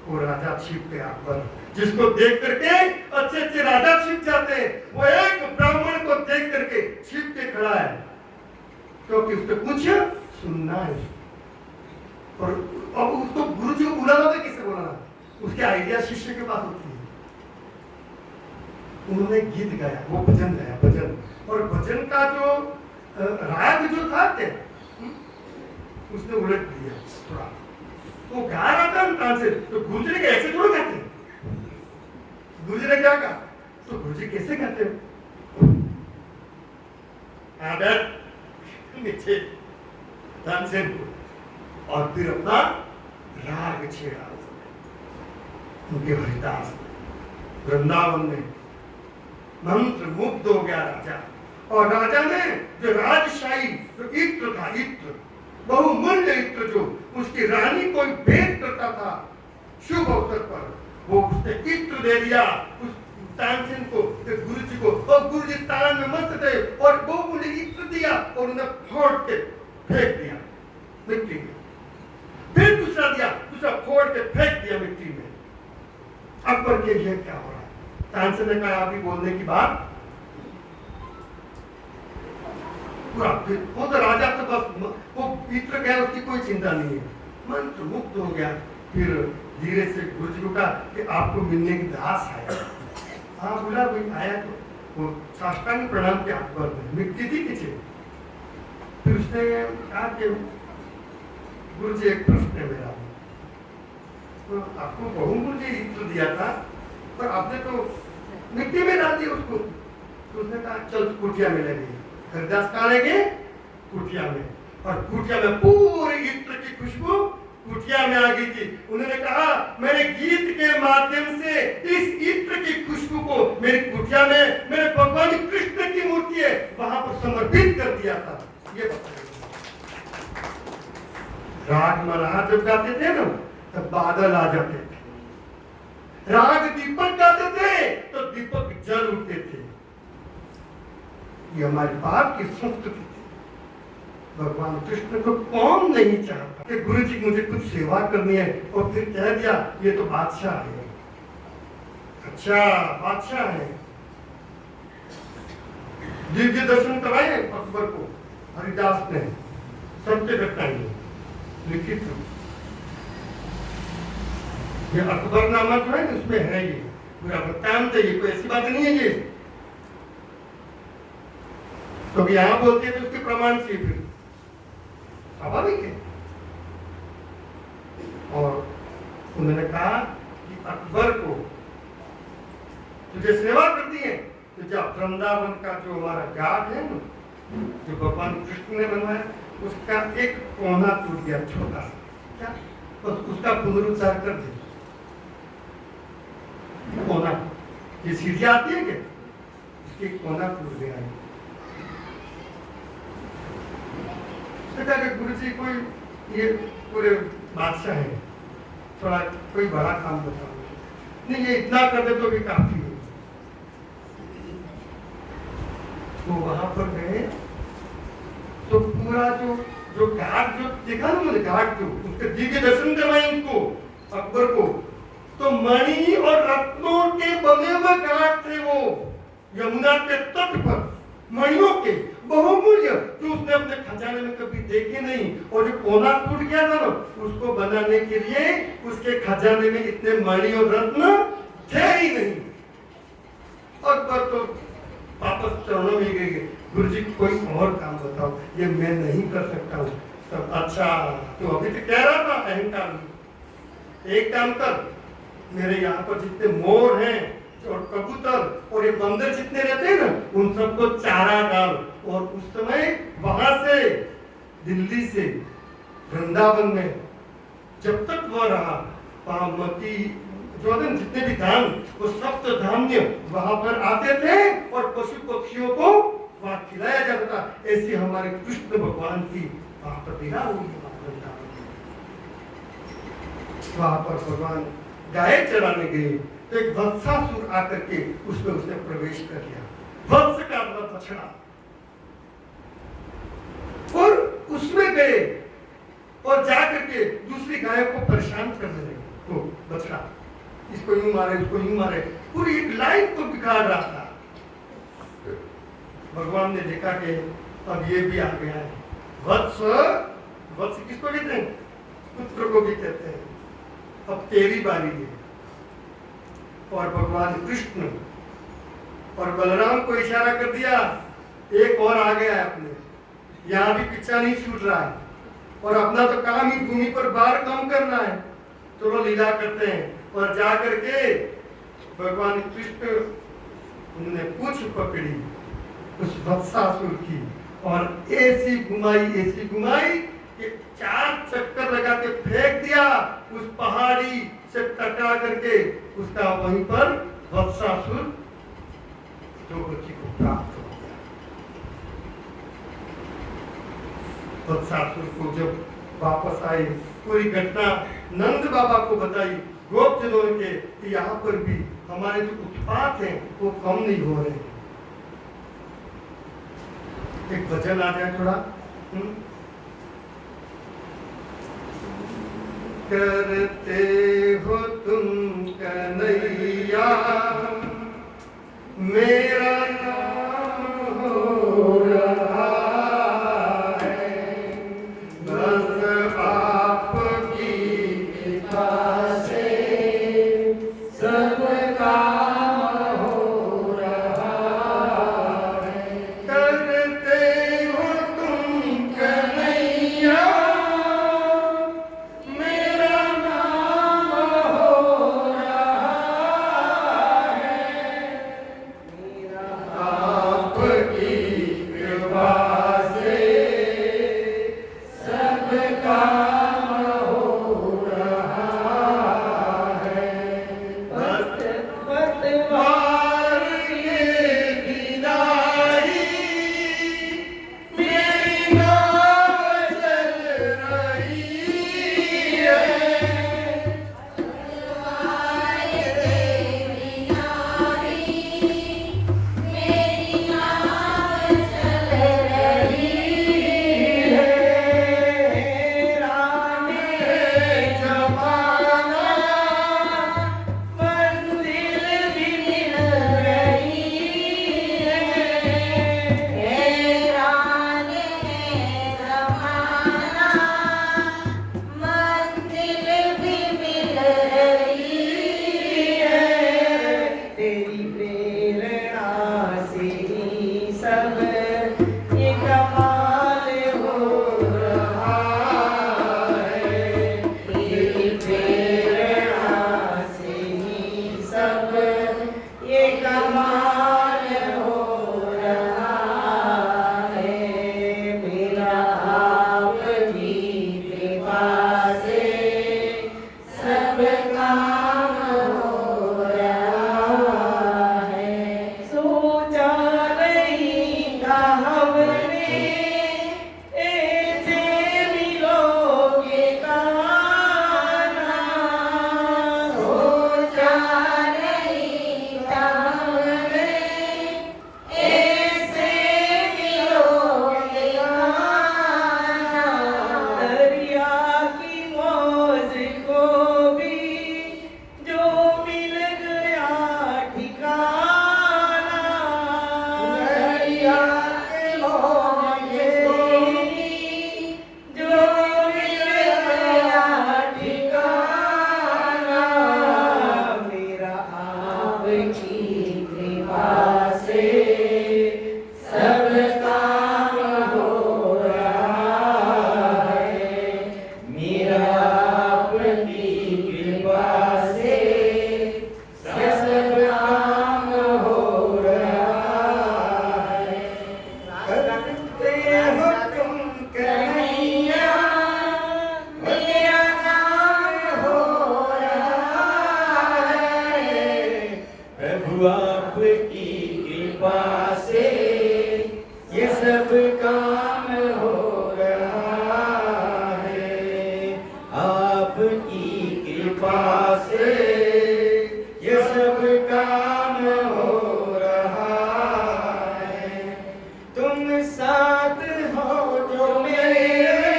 वो राजा छिप पे पर जिसको देख करके अच्छे अच्छे राजा छिप जाते हैं, वो एक ब्राह्मण को देख करके छिप के खड़ा है, क्योंकि उसको कुछ सुनना है। और अब उसको गुरु जी को बुलाना था, किसे बुलाना? उसके आइडिया शिष्य के पास होती है। उन्होंने गीत गाया, वो भजन गाया, भजन। और भजन का जो राग जो था उसने उलट दिया थोड़ा। वो गा रहा था कान से, तो गुरु जी ने ऐसे थोड़ा गाते। गुरु जी ने क्या कहा? तो गुरु जी कैसे गाते हो? नीचे तानसेन को, और फिर अपना राग छेड़ा उनके हरिदास। वृंदावन में मंत्र मुग्ध हो गया राजा। और राजा ने जो राजशाही जो इत्र था, इत्र बहुमूल्य इत्र जो उसकी रानी को भेंट करता था शुभ अवसर पर, वो उसने इत्र दे दिया उस तानसेन को, गुरु जी को। और गुरु जी तान में मस्त थे और बहुमूल्य इत्र दिया और उन्हें फोड़ के फेंक दिया मिट्टी में। फिर दूसरा दिया, दूसरा फोड़ के फेंक दिया मिट्टी में। अकबर के लिए क्या हो रहा है? तानसेन ने कहा अभी बोलने की बात पूरा। वो तो राजा तो बस वो इत्र गया, उसकी कोई चिंता नहीं है, मंत्र मुक्त हो गया। फिर धीरे से गुरु जी को कहा कि आपको मिलने की दास आया। हाँ बोला भाई आया। तो वो साष्टांग प्रणाम किया अकबर ने, मिट्टी थी पीछे। फिर उसने कहा कि गुरु जी एक प्रश्न है मेरा, तो आपको बहुमूल्य इत्र दिया था पर आपने तो मिट्टी में डाल दिया उसको। तो उसने कहा चल कुटिया में लगे। हरिदास कहाँ लगे? कुटिया में। और कुटिया में पूरी इत्र की खुशबू कुटिया में आ गई थी। उन्होंने कहा मैंने गीत के माध्यम से इस इत्र की खुशबू को मेरी कुटिया में मेरे भगवान कृष्ण की मूर्ति है वहां पर समर्पित कर दिया था। ये बताइए, राग महाराज जब गाते थे ना तब बादल आ जाते थे, राग दीपक गाते थे तो दीपक जल उठते थे। ये हमारी बाप की संस्कृति थी। भगवान कृष्ण को कौन नहीं चाहता कि गुरु जी मुझे कुछ सेवा करनी है और फिर कह दिया ये तो बादशाह है। अच्छा बादशाह है। दिव्य दर्शन कराए अकबर को हरिदास ने, सत्य घटनाएं लिखित। ये अकबरनामा जो है उसमें है, ये पूरा वृत्तांत है, ये कोई ऐसी बात नहीं है ये। तो यहां बोलते हैं तो उसके प्रमाण चाहिए, फिर स्वाभाविक है। और उन्होंने कहा कि अकबर को तुझे सेवा करती है तो जब वृंदावन का जो हमारा घाट है ना, जो भगवान कृष्ण ने बनवाया, उसका एक कोना टूट गया, छोटा सा, क्या बस उसका पुनरुद्धार कर दे। कोना, ये सीढ़ी आती है क्या, इसकी कोना टूट गया है। गुरु जी कोई ये पूरे बादशाह है, थोड़ा कोई बड़ा काम बताओ। नहीं ये इतना कर दे तो भी काफी है। तो वहां पर गए तो पूरा जो घाट जो देखा ना मुझे, घाट जो उसके दिव्य दर्शन करवाए उनको, अकबर को, तो मणि और रत्नों के बने हुए घाट थे वो, यमुना के तट पर मणियों के बहुमूल्य, जो उसने अपने खजाने में कभी देखे नहीं। और जो कोना टूट गया था ना, उसको बनाने के लिए उसके खजाने में इतने मणि और रत्न थे ही नहीं। अकबर तो वापस चरणों में गए, गुरु जी कोई और काम बताओ, ये मैं नहीं कर सकता हूँ। तब अच्छा तो अभी तो कह रहा था अहंकार, एक काम कर, मेरे यहाँ पर जितने मोर हैं और कबूतर और ये बंदर जितने रहते हैं ना, उन सबको चारा डाल। और उस समय वहां से दिल्ली से वृंदावन में जब तक वह रहा, पामती जो है जितने भी धाम, वो सप्त धान्य वहां पर आते थे और पशु पक्षियों को वहां खिलाया जाता था। ऐसी हमारे कृष्ण भगवान की वहां पर लीला हुई। वहां पर भगवान गाय चराने गए तो एक वत्सासुर आकर के उसमें उसने प्रवेश कर लिया। वत्स का मतलब बछड़ा, और उसमें गए और जाकर के दूसरी गाय को परेशान करने लगे। तो बछड़ा इसको यूं मारे, उसको यूं मारे, पूरी एक लाइन को बिगाड़ रहा था। भगवान ने देखा कि अब ये भी आ गया है। वत्स, वत्स किसको कहते हैं? पुत्र को भी कहते हैं। अब तेरी बारी है। और भगवान कृष्ण और बलराम को इशारा कर दिया, एक और आ गया है अपने, यहाँ भी पीछा नहीं छूट रहा है। और अपना तो काम ही भूमि पर बार कम करना है, तो लीला करते हैं। और जा करके भगवान कृष्ण उन्होंने पूंछ पकड़ी उस वत्सासुर की और ऐसी घुमाई कि 4 चक्कर लगा के फेंक दिया उस पहाड़ी से टकरा करके। उसका वहीं पर वत्सासुर द्रौपदी को प्राप्त हो गया। वत्सासुर को जब वापस आए, पूरी घटना नंद बाबा को बताई गोपजनों के कि यहाँ पर भी हमारे जो उत्पात हैं वो कम नहीं हो रहे। एक भजन आ जाए थोड़ा। करते हो तुम कन्हैया मेरा नाम हो रहा है, बस आपकी कृपा से सब काम हो रहा है। करते हो तुम कन्हैया कृपा से ये सब काम हो रहा है। करते हो तुम कन्हैया, मेरा नाम हो रहा है। प्रभु आपकी कृपा से ये सब काम हो रहा है। आपकी कृपा से ये सब काम हो रहा है। तुम साथ हो जो मेरे,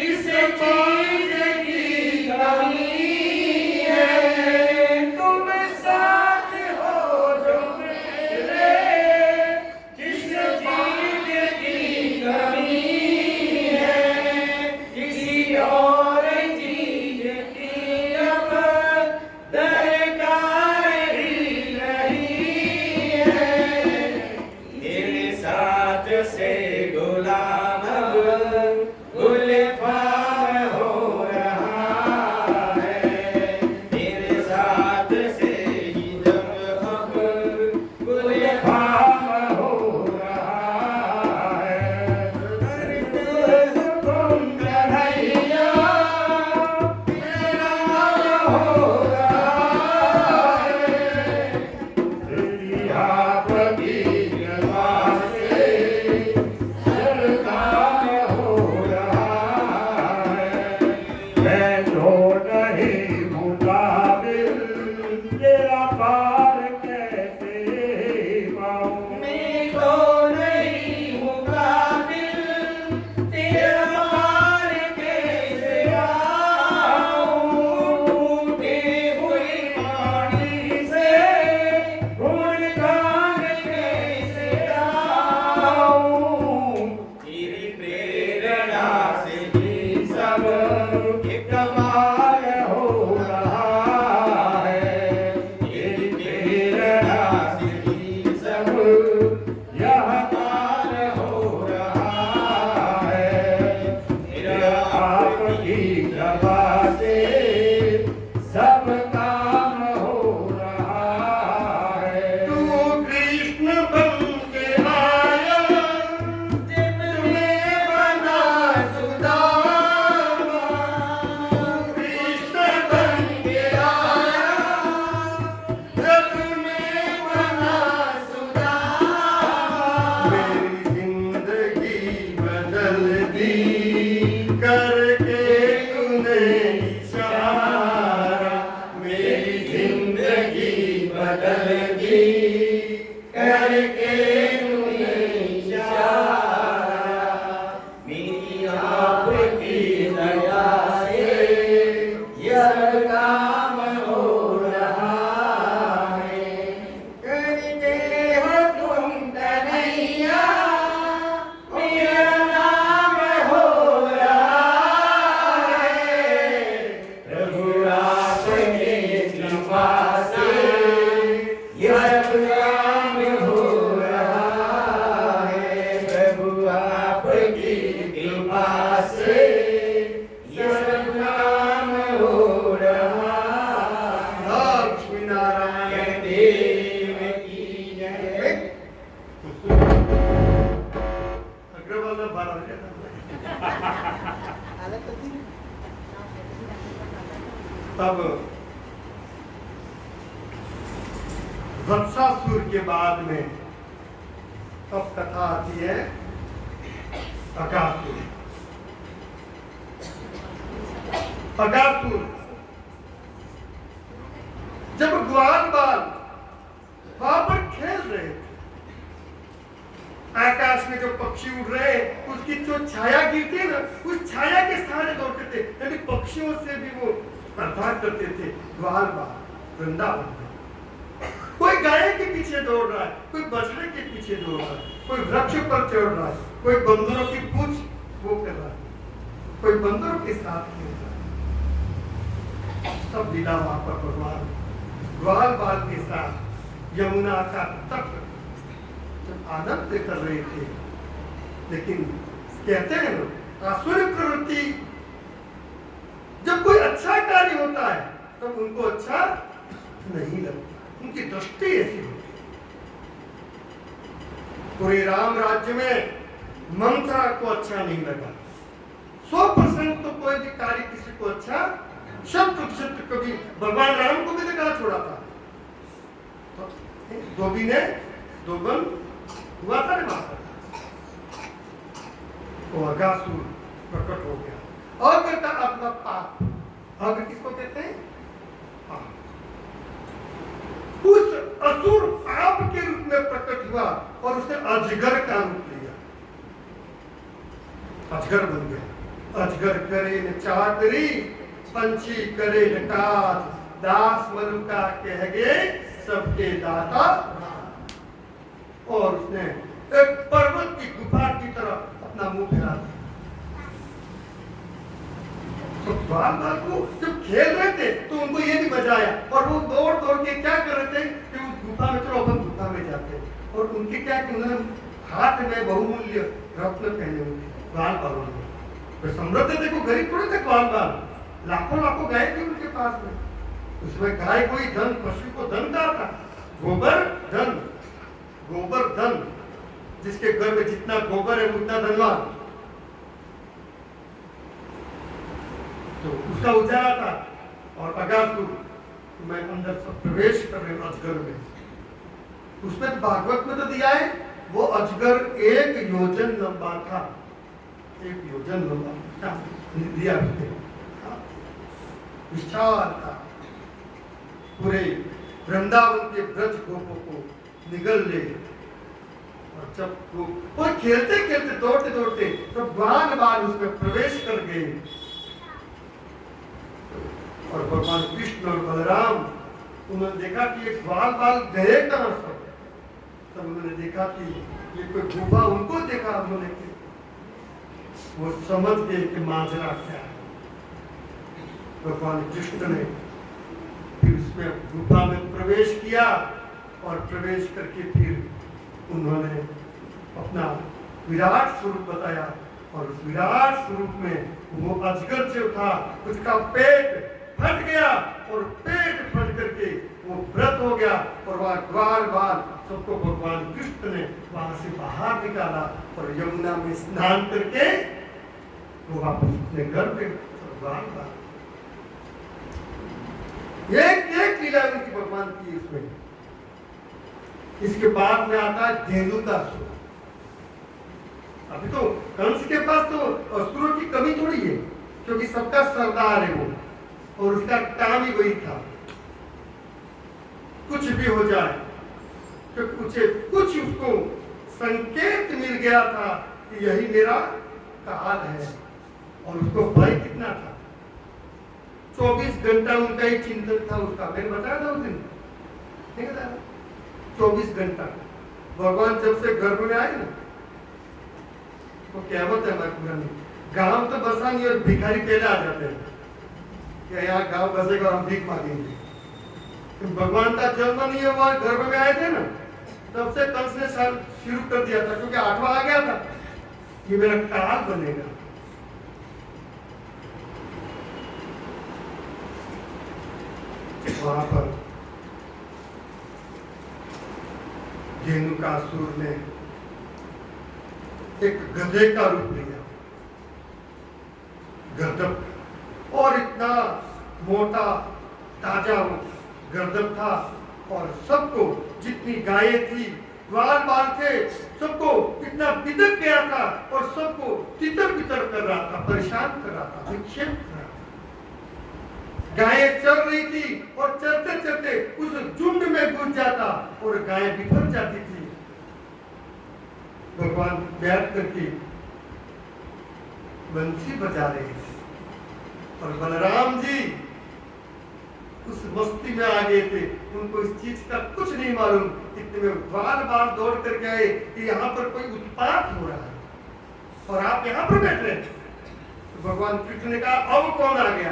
इस चीज की कमी है। तुम साथ हो जो मेरे, किस चीज की कमी है। किसी और चीज की अब दरकार ही नहीं है। तेरे साथ से गुलाम अब गुलफाम हो रहा है। तेरे साथ से ही जब अब गुलफाम हो रहा है। करते हो तुम कन्हैया, मेरा नाम हो रहा है। तेरी आपकी कृपा से सब काम हो रहा है। मैं तो नहीं हूँ काबिल, तेरा पार कैसे पाऊँ। मैं तो नहीं हूँ काबिल, तेरा पार कैसे पाऊँ। टूटे हुई वाणी से गुणगान कैसे गाऊँ। तेरी प्रेरणा से ही सब ये कमाल हो रहा है। तेरी प्रेरणा से ही सब यह काल हो रहा है। तेरा आपकी कृपा से सब काम हो रहा है। तू कृष्ण बन के आया, जिनने बना सुदामा। कृष्ण बन के आया, जिनने बना सुदामा। मेरी जिंदगी बदल दी करके तूने इशारा। मेरी जिंदगी बदल दी करके तूने इशारा। मेरी आपकी दया से ये सब काम हो रहा है। करते हो तुम कन्हैया, मेरा नाम हो रहा है। प्रभु आपकी कृपा से ये सब काम हो रहा है। प्रभु आपकी कृपा से ये सब काम हो रहा है। लक्ष्मी नारायण देव की जय। अग्रवाल बारा तब वत्सासुर के बाद में अब कथा आती है अगासुर। अगासुर जब ग्वाल बाल वहां पर खेल रहे थे, आकाश में जो पक्षी उड़ रहे उसकी जो छाया गिरती है ना, उस छाया के सहारे दौड़ते थे। यानी पक्षियों से भी वो स्पर्धा करते थे। ग्वाल बाल वृंदावन में कोई गाय के पीछे दौड़ रहा है, कोई बछड़े के पीछे दौड़ रहा है, कोई वृक्ष पर चढ़ रहा है, कोई बंदरों की पूंछ वो कर रहा है, कोई बंदरों के साथ खेल रहा है। सब लीला वहां पर भगवान ग्वाल बाल के साथ यमुना का तट जब आनंद कर रहे थे। लेकिन कहते हैं ना, आसुरी प्रवृत्ति जब कोई अच्छा कार्य होता है तब तो उनको अच्छा नहीं लगता, उनकी दृष्टि ऐसी होती है। पूरे राम राज्य में मंथरा को अच्छा नहीं लगा। 100% तो कोई भी कार्य किसी को अच्छा 100% कभी भगवान राम को भी देखा छोड़ा था। तो धोबी ने दोगुन हुआ था ना माता, तो अगासुर प्रकट हो गया। अगर का अपना पाप, अगर किसको कहते हैं पाप, उस असुर पाप के रूप में प्रकट हुआ और उसने अजगर का रूप लिया, अजगर बन गया। अजगर करे न चाकरी, पंछी करे न काज, दास मलुका कह गए सबके दाता। और उसने एक पर्वत की गुफा की तरफ अपना मुंह फिरा दिया। तो बाल को जब खेल रहे थे तो उनको ये भी मजा आया, और वो दौड़ दौड़ के क्या कर रहे थे कि उस गुफा में, चलो अपन गुफा में जाते हैं। और उनके क्या कि उन्होंने हाथ में बहुमूल्य रत्न पहने हुए थे, ग्वाल बालों में। तो समृद्ध थे, को गरीब थोड़े थे ग्वाल बाल, लाखों लाखों गाय थी उनके पास में। उसमें गाय कोई धन, पशु को धन कहा था, गोबर धन, गोबर धन, जिसके घर में जितना गोबर है उतना धनवान। तो उसका उजाला था। और अगासुर मैं अंदर से प्रवेश कर रहे अजगर में, उसमें भागवत में तो दिया है वो अजगर 1 योजन लंबा था, 1 योजन लंबा दिया उसने, विशाल था, पूरे वृंदावन के ब्रज गोपों को निगल ले। और जब वो खेलते खेलते दौड़ते दौड़ते तो बाल बाल उसमें प्रवेश कर गए। और भगवान कृष्ण और बलराम, उन्होंने देखा कि एक बाल बाल गए कहां से, तब उन्होंने देखा कि ये कोई गुफा, उनको देखा उन्होंने, वो समझ गए कि माजरा क्या है। भगवान कृष्ण ने फिर उसमें गुफा में प्रवेश किया, और प्रवेश करके फिर उन्होंने अपना विराट स्वरूप बताया। और उस विराट स्वरूप में वो अजगर जो था उसका पेट फट गया, और पेट फट करके वो व्रत हो गया, और वह ग्वाल बाल सबको भगवान कृष्ण ने वहां से बाहर निकाला, और यमुना में स्नान करके वो वापस अपने घर पे ग्वाल बाल। एक एक लीला उनकी भगवान की इसमें। इसके बाद में आता है धेनु का असुर। अभी तो कंस के पास तो असुरों की कमी थोड़ी है, क्योंकि सबका सरदार है वो, और उसका काम ही वही था, कुछ भी हो जाए, क्योंकि उसे कुछ उसको संकेत मिल गया था कि यही मेरा काल है। और उसको भय कितना था, 24 घंटा उनका ही चिंतन था उसका। मैंने बताया था उस दिन, नहीं बताया, 24 घंटा। भगवान जब से गर्भ में आए ना, तो कहवत है हमारे पुरानी, गांव तो बसा नहीं और भिखारी पहले आ जाते हैं कि यहाँ गांव बसेगा और हम भीख मांगेंगे। तो भगवान का जन्म नहीं हुआ, गर्भ में आए थे ना, तब से कंस ने शुरू कर दिया था, क्योंकि 8वां आ गया था, ये मेरा काल बनेगा। वहां पर धेनुकासुर ने एक गधे का रूप लिया, गर्दभ, और इतना मोटा ताजा गर्दभ था, और सबको, जितनी गायें थी, ग्वाल बाल थे, सबको इतना बिदक गया था, और सबको तितर बितर कर रहा था, परेशान कर रहा था, विक्षेप कर रहा था। गायें चल रही थी, और चलते चलते उस झुंड में घुस जाता, और गायें बिखर जाती थी। भगवान बैठ करके बंसी बजा रहे थे, और बलराम जी उस मस्ती में आ गए थे, उनको इस चीज का कुछ नहीं मालूम। इतने में बार बार दौड़ करके आए कि यहाँ पर कोई उत्पात हो रहा है, और आप यहाँ पर बैठ रहे हैं। तो भगवान कृष्ण ने कहा, अब कौन आ गया?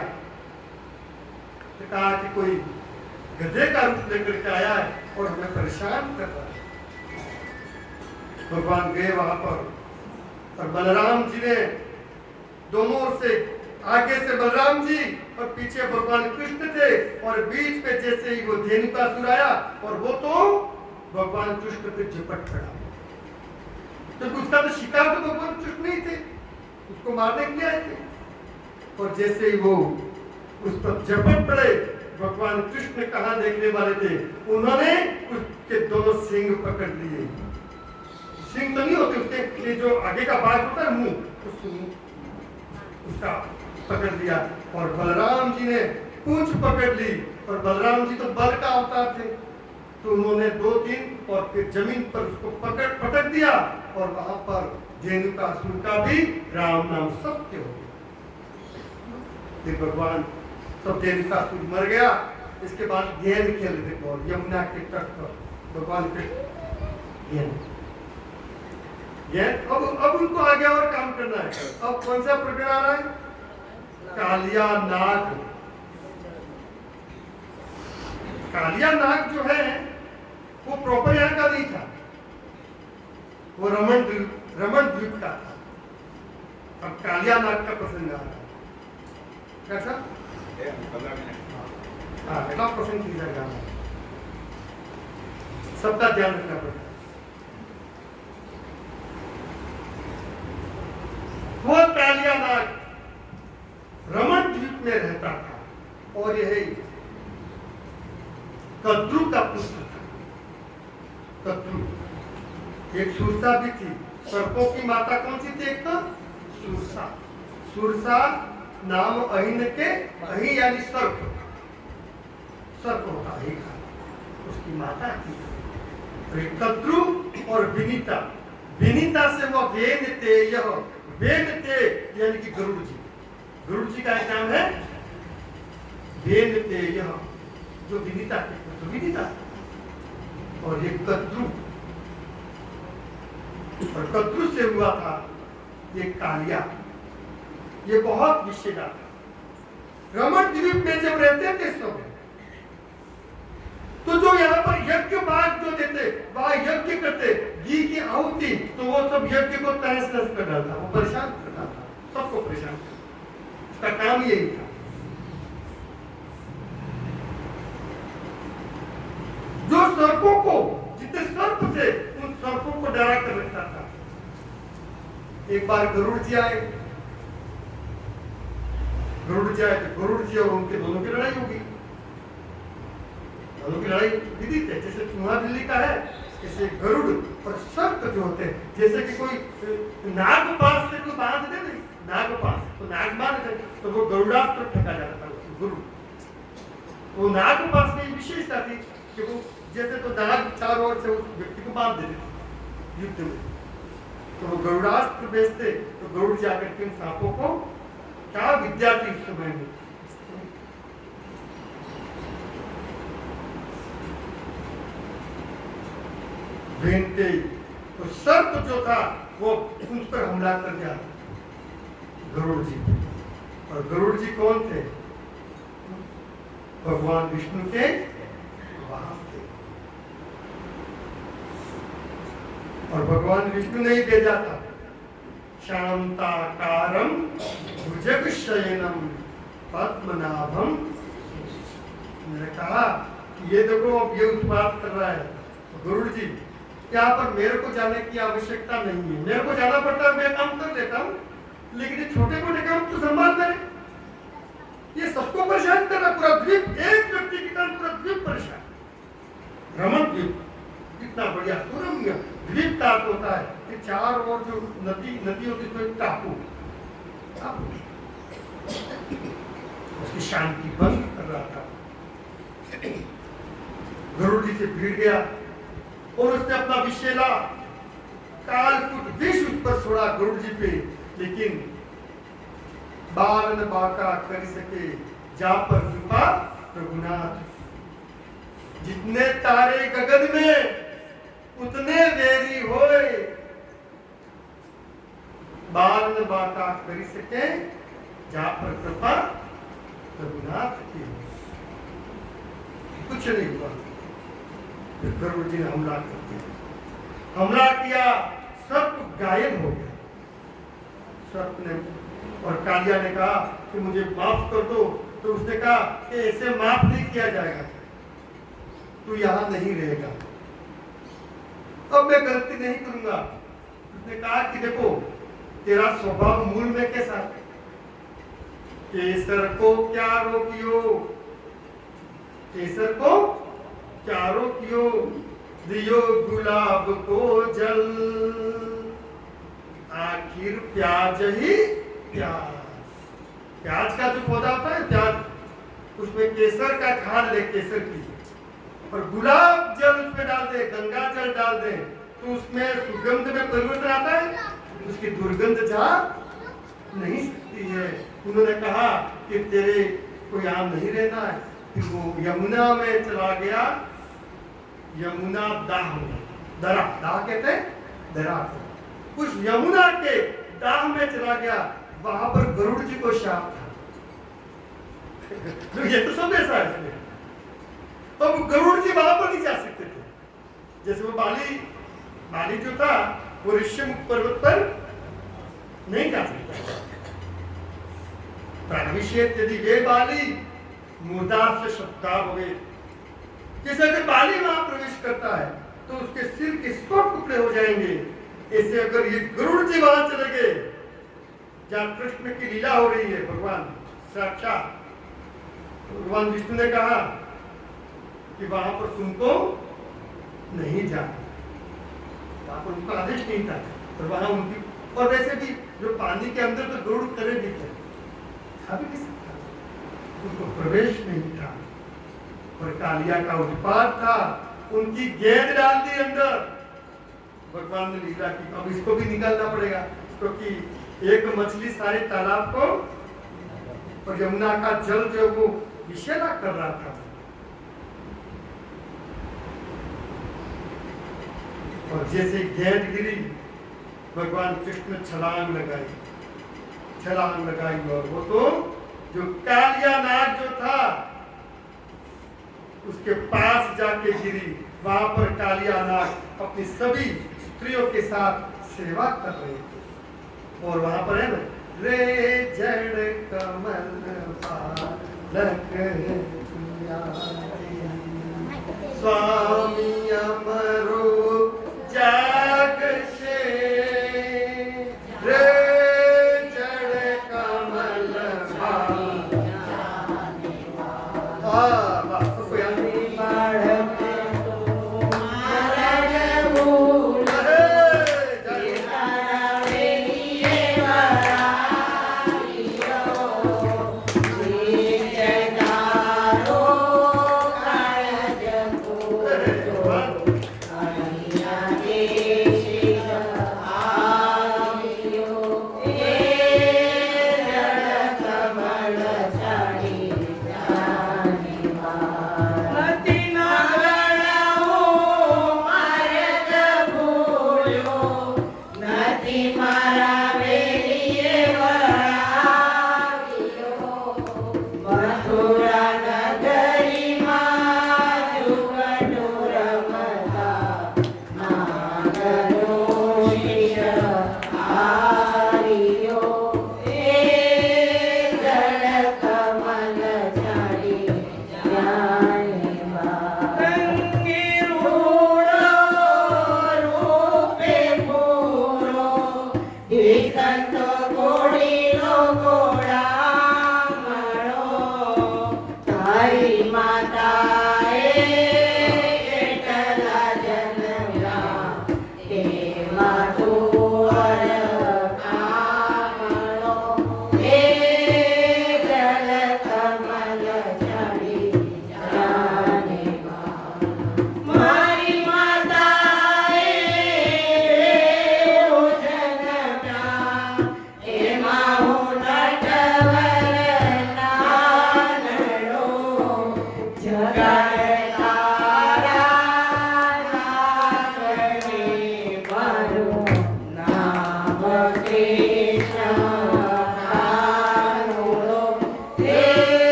तो कहा कि कोई गधे का रूप लेकर के आया है और हमें परेशान कर रहा है। भगवान गए वहां पर, और बलराम जी ने दोनों ओर से, आगे से बलराम जी और पीछे भगवान कृष्ण थे और बीच में जैसे ही वो धेनुकासुर आया और वो तो भगवान कृष्ण पे झपट पड़ा, क्योंकि उसका तो शिकार तो भगवान कृष्ण नहीं थे, उसको मारने के लिए आए थे। और जैसे ही वो उस पर झपट पड़े, भगवान कृष्ण कहाँ देखने वाले थे, उन्होंने उसके दोनों सिंग पकड़ लिए। सिंग तो नहीं होते उसके, ये जो आगे का भाग होता है मुंह, उसका पकड़ लिया। और बलराम जी ने पूंछ पकड़ ली, और बलराम जी तो बल का अवतार थे, तो उन्होंने 2-3 और फिर जमीन पर उसको पटक दिया, और वहां पर धेनुकासुर का भी राम नाम सत्य हो गया। फिर भगवान सब धेनुकासुर मर गया। इसके बाद गेंद खेल रहे थे और यमुना के तट पर भगवान के गेंद। अब उनको आगे और काम करना है। अब कौन सा प्रकरण आ रहा है? कालिया नाग। कालिया नाग जो है वो प्रॉपर यहाँ का नहीं था, वो रमन द्वीप का था। अब कालिया नाग का प्रसंग आ रहा है। कैसा? हाँ, बेटा प्रसंग किया जा रहा है, सबका ध्यान रखना पड़ता है। वो कालिया नाग रमन द्वीप में रहता था और यह कद्रु का पुत्र था। कद्रु एक सुरसा भी थी। सर्पों की माता कौन सी थी? एक तो सुरसा। सुरसा नाम अहिन के, अहि यानी सर्प, सर्प होता है, उसकी माता थी। कद्रु और विनीता, विनीता से वो वेद थे, वेद थे यानी कि गरुड़ जी। गरुड़ जी का एक नाम है वेद थे, जो विनीता के तो विनीता। और ये कद्रु, और कद्रु से हुआ था ये कालिया। ये बहुत विशेषता था। रमन द्वीप में जब रहते थे सब, तो जो यहाँ पर यज्ञ भाग जो देते, वहां यज्ञ करते, घी की आहुति, तो वो सब यज्ञ को तहस नहस कर डालता, वो परेशान करता था, सबको परेशान करता। उसका काम यही था। जो सर्पों को, जितने सर्प थे उन सर्पों को डरा कर रखता था। एक बार गरुड़ जी आए, गरुड़ जी आए तो गरुड़ जी और उनके दोनों की लड़ाई होगी। दोनों की लड़ाई विदित है, जैसे चूहा बिल्ली का है, जैसे गरुड़ और सर्प जो होते हैं, जैसे कि कोई नाग पास से कोई बांध दे, नहीं नाग पास तो नाग बांध दे, तो वो गरुड़ास्त्र फेंका जाता था उसको, गरुड़। वो नाग पास में विशेषता थी कि वो जैसे तो नाग चारों ओर से उस व्यक्ति को बांध देते थे युद्ध में, तो वो गरुड़ास्त्र बेचते, तो गरुड़ जाकर के सांपों को, क्या विद्या थी उस समय में, भेंटे, तो सर्प जो था वो उस पर हमला कर दिया गरुड़ जी। और गरुड़ जी कौन थे? भगवान विष्णु के वाहन थे। और भगवान विष्णु ने ही भेजा था, शांताकारम भुजगशयनम पद्मनाभम। मैंने कहा कि ये देखो अब ये उत्पात कर रहा है गरुड़ जी, यहाँ पर मेरे को जाने की आवश्यकता नहीं है, मेरे को जाना पड़ता है, मैं काम कर लेता हूँ, लेकिन ये छोटे मोटे काम तो संभाल करे। ये सबको परेशान कर रहा, पूरा द्वीप, एक व्यक्ति के कारण पूरा द्वीप परेशान। रमन द्वीप इतना बढ़िया सुरम्य द्वीप का अर्थ होता है कि चार ओर जो नदी होती है, तो टापू, उसकी शांति भंग कर रहा था। गरुड़ जी से भिड़ गया और उसने अपना विषैला कालकूट विष उस पर छोड़ा गरुड़ जी पे, लेकिन बालन बाका कर सके जा पर कृपा रघुनाथ। जितने तारे गगन में उतने वेरी होए, बालन बाका कर सके जा पर कृपा रघुनाथ की। कुछ नहीं हुआ। गरुड़ जी ने हमला कर दिया, हमला किया, सर्प गायब हो गया। सर्प ने और कालिया ने कहा कि मुझे माफ कर दो, तो उसने कहा कि ऐसे माफ नहीं किया जाएगा, तू यहां नहीं रहेगा, अब मैं गलती नहीं करूंगा। उसने कहा कि देखो तेरा स्वभाव मूल में कैसा है, केसर को क्या रोकियो, केसर को क्या रोकियो, दियो गुलाब को जल, आखिर प्याज ही प्याज। प्याज का जो पौधा होता है प्याज, उसमें केसर का खाद ले, केसर की, और गुलाब जल उसमें डाल दे, गंगा जल डाल दे, तो उसमें सुगंध में परिवर्तन आता है, उसकी दुर्गंध जा नहीं सकती है। उन्होंने कहा कि तेरे को यहाँ नहीं रहना है। फिर वो यमुना में चला गया, यमुना दाह में, दरा, दाह कहते हैं दरा, उस यमुना के दाह में चला गया, वहां पर गरुड़ जी को शाप था। ये तो सब ऐसा है, तो गरुड़ जी वहां पर नहीं जा सकते थे। जैसे वो बाली जो था वो ऋष्यमुख पर्वत पर नहीं जा सकता। प्राणविषेद यदि वे बाली मुर्दा से शब्दा हो गए, जैसे अगर बाली वहां प्रवेश करता है तो उसके सिर के 100 टुकड़े हो जाएंगे। ऐसे अगर ये गरुड़ जी वहां चले गए जहां कृष्ण की लीला हो रही है, भगवान साक्षात भगवान विष्णु ने कहा कि वहां पर तुमको नहीं जाना, वहां पर उनका आदेश नहीं था, और वहां उनकी, और वैसे भी जो पानी के अंदर तो गरुड़ करे भी थे, अभी नहीं सकता, उनको प्रवेश नहीं था। और कालिया का उत्पात था, उनकी गेंद डाल दी अंदर, भगवान ने लीला की, अब इसको भी निकालना पड़ेगा, क्योंकि एक मछली सारे तालाब को और यमुना का जल जो वो विषैला कर रहा था। और जैसे गेंद गिरी, भगवान कृष्ण छलांग लगाई, और वो तो जो कालिया नाग जो था उसके पास जाके गिरी। वहां पर कालिया नाग अपनी सभी स्त्रियों के साथ सेवा कर रहे थे, और वहां पर है ना, रे जड़ कमल बालक स्वामी अमरो जाग से, रे जड़ कमल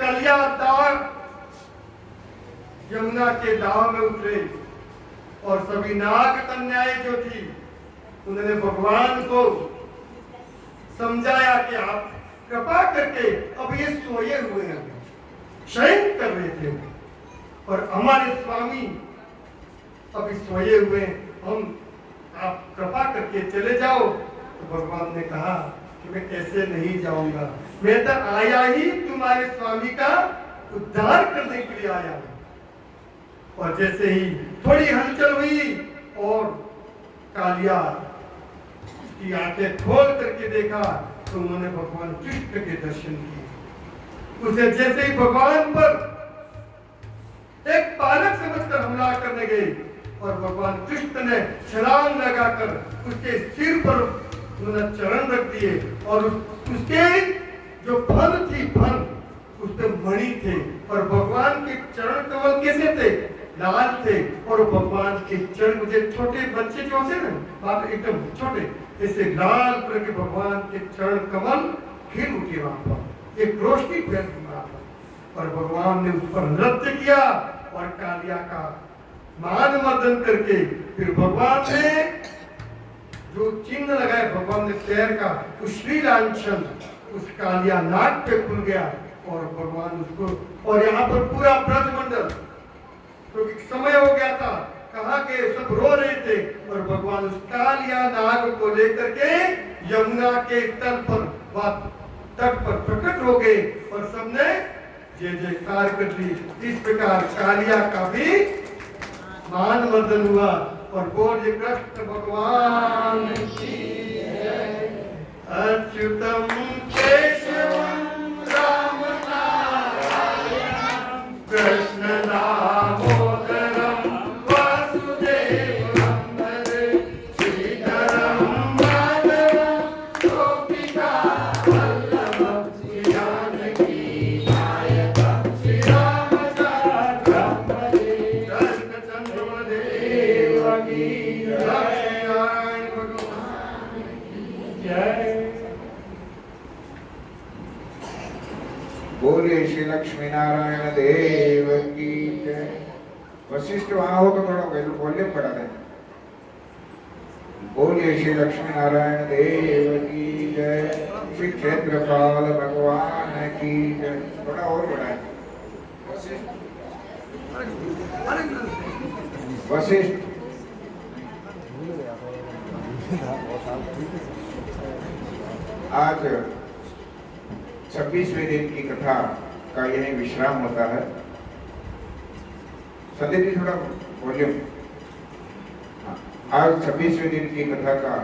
कालिया दाव यमुना के दाव में उतरे और सभी नाग कन्याएं जो थी उन्होंने भगवान को समझाया कि आप कृपा करके अब ये सोए हुए हैं, शयन कर रहे थे और हमारे स्वामी अभी सोए हुए हैं, हम आप कृपा करके चले जाओ। तो भगवान ने कहा कि मैं कैसे नहीं जाऊंगा, मैं तो आया ही तुम्हारे स्वामी का उद्धार करने के लिए आया हूं। और जैसे ही थोड़ी हलचल हुई और कालिया की आंखें खोल करके देखा तो उन्होंने भगवान कृष्ण के दर्शन किए। उसे जैसे ही भगवान पर एक बालक समझकर हमला करने गए और भगवान कृष्ण ने छलांग लगाकर उसके सिर पर उन्होंने चरण रख दिए और उसके जो फल थी, फल उसके मणि थे और भगवान के चरण कमल कैसे थे, लाल थे और भगवान के चरण मुझे छोटे बच्चे जो होते ना बाप एकदम छोटे ऐसे लाल कलर के भगवान के चरण कमल फिर उठे वहां पर एक रोशनी फैल वहां पर और भगवान ने उस पर नृत्य किया और कालिया का मान मर्दन करके फिर भगवान ने जो चिन्ह लगाए भगवान ने पैर का उस श्री लांछन उस कालिया नाग पे खुल गया और भगवान उसको और यहाँ पर पूरा ब्रजमंडल तो समय हो गया था, कहा के सब रो रहे थे और भगवान उस कालिया नाग को लेकर के यमुना के तल पर तट पर प्रकट हो गए और सबने जय जयकार कर दी। इस प्रकार कालिया का भी मान मर्दन हुआ और बोल कृष्ण भगवान की जय। अच्युतम केशवम राम नारायण कृष्ण दामोदरम वासुदेवम हरे श्रीधरम माधवम गोपिका वल्लभम श्री जानकी नायकम श्री रामचंद्रम भजे कृष्णचंद्र देव की जय। भगवान की जय। बोले श्री लक्ष्मी नारायण देव की जय। वशिष्ठ वहां हो तो थोड़ा वॉल्यूम बढ़ा दें। बोले श्री लक्ष्मी नारायण देव की जय। श्री क्षेत्रपाल भगवान की जय। थोड़ा और बढ़ाएं। वशिष्ठ आज 26वें दिन की कथा का यही विश्राम होता है। संदीप जी थोड़ा वॉल्यूम। आज 26वें दिन की कथा का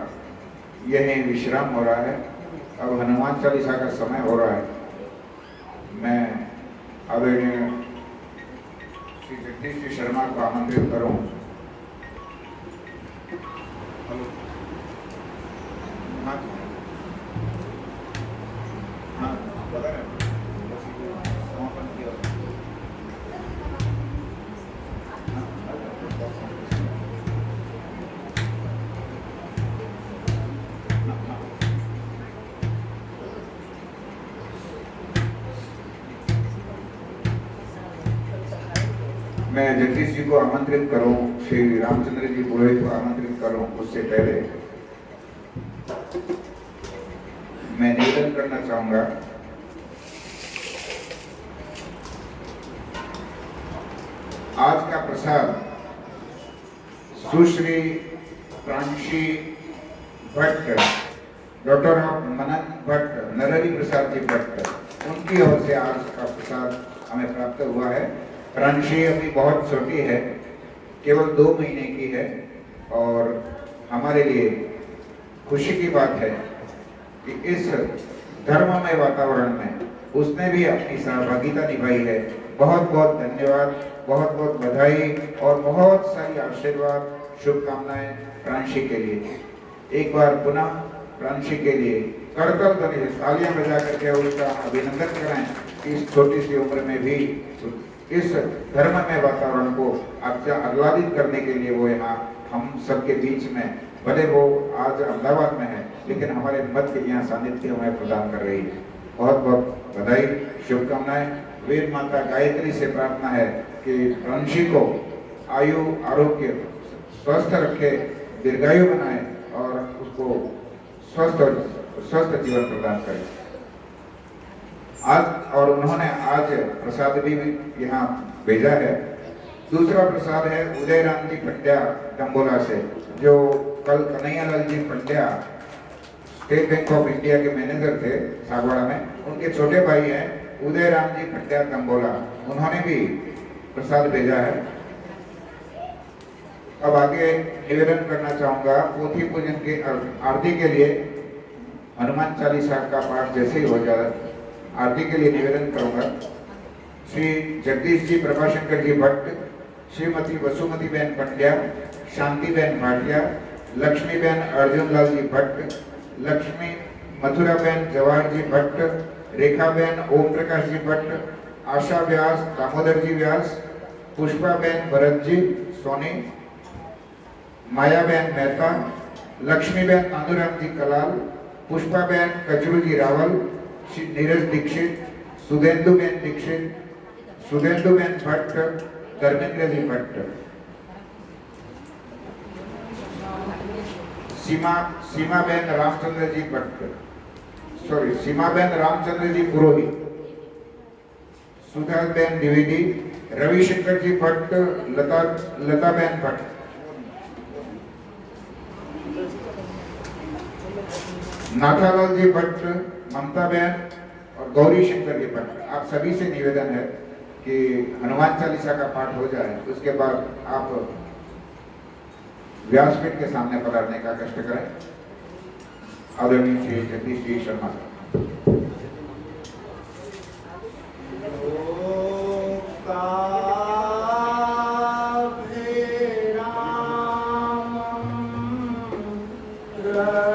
यही विश्राम हो रहा है। अब हनुमान चालीसा का समय हो रहा है। मैं आदरणीय श्री जगदीश जी शर्मा को आमंत्रित करूं। हाँ, बता रहे हैं। समापन किया। मैं जगदीश जी को आमंत्रित करूं, श्री रामचंद्र जी पुरोहित को आमंत्रित करूं, उससे पहले मैं निवेदन करना चाहूंगा। आज का प्रसाद सुश्री प्रांशी भट्ट, डॉक्टर ऑफ मनन भट्ट, नरहरि प्रसाद जी भट्ट, उनकी ओर से आज का प्रसाद हमें प्राप्त हुआ है। प्रांशी अभी बहुत छोटी है, केवल 2 महीने की है और हमारे लिए खुशी की बात है कि इस धर्ममय वातावरण में उसने भी अपनी सहभागिता निभाई है। बहुत बहुत धन्यवाद, बहुत बहुत बधाई और बहुत सारी आशीर्वाद, शुभकामनाएं प्रांशी के लिए। एक बार पुनः प्रांशी के लिए करतल ध्वनि तालियां बजा करके उसका अभिनंदन कराएं कि इस छोटी सी उम्र में भी इस धर्ममय वातावरण को आह्लादित करने के लिए वो यहाँ हम सबके बीच में, भले वो आज अहमदाबाद में है लेकिन हमारे मध्य यहाँ सानिध्य हमें प्रदान कर रही है। बहुत बहुत बधाई, शुभकामनाएं। वीर माता गायत्री से प्रार्थना है कि ऋषि को आयु आरोग्य स्वस्थ रखे, दीर्घायु बनाए और उसको स्वस्थ जीवन प्रदान करे। आज और उन्होंने आज प्रसाद भी यहाँ भेजा है। दूसरा प्रसाद है उदय राम जी पंड्या डम्बोला से, जो कल Kanhaiyalal ji Pandya State Bank of India के मैनेजर थे सागवाड़ा में, उनके छोटे भाई हैं उदय राम जी पंड्या डम्बोला, उन्होंने भी प्रसाद भेजा है। अब आगे निवेदन करना चाहूंगा, पोथी पूजन की आरती के लिए हनुमान चालीसा का पाठ जैसे ही हो जाए आरती के लिए निवेदन करूंगा। श्री जगदीश जी प्रभाशंकर जी भट्ट, श्रीमती वसुमती बेन पंड्या, शांति Ben Bhatia, Lakshmi Ben Arjun Lal ji Bhatt, Lakshmi Mathura Ben Jawahar जी भट्ट, रेखा बेन ओम प्रकाश जी भट्ट, आशा व्यास दामोदर जी व्यास, पुष्पा बेन भरत जी सोनी, माया बेन मेहता, लक्ष्मी बेन नांदूराम जी कलाल, पुष्पा बेन कचरू जी रावल, नीरज दीक्षित, सुधेंदु बेन दीक्षित, सुधेंदु बेन भट्ट, धर्मेंद्र जी भट्ट, सीमा बेन रामचंद्र जी भट्ट, सीमा बेन रामचंद्र जी पुरोहित, सुधा बेन द्विवेदी, रविशंकर जी भट्ट, लता बेन भट्ट, नाथालाल जी भट्ट, ममता बेन और गौरी शंकर जी भट्ट। आप सभी से निवेदन है कि हनुमान चालीसा का पाठ हो जाए, उसके बाद आप व्यासपीठ के सामने पधारने का कष्ट करें। आदरणीय श्री जगदीश जी शर्मा साहब। राम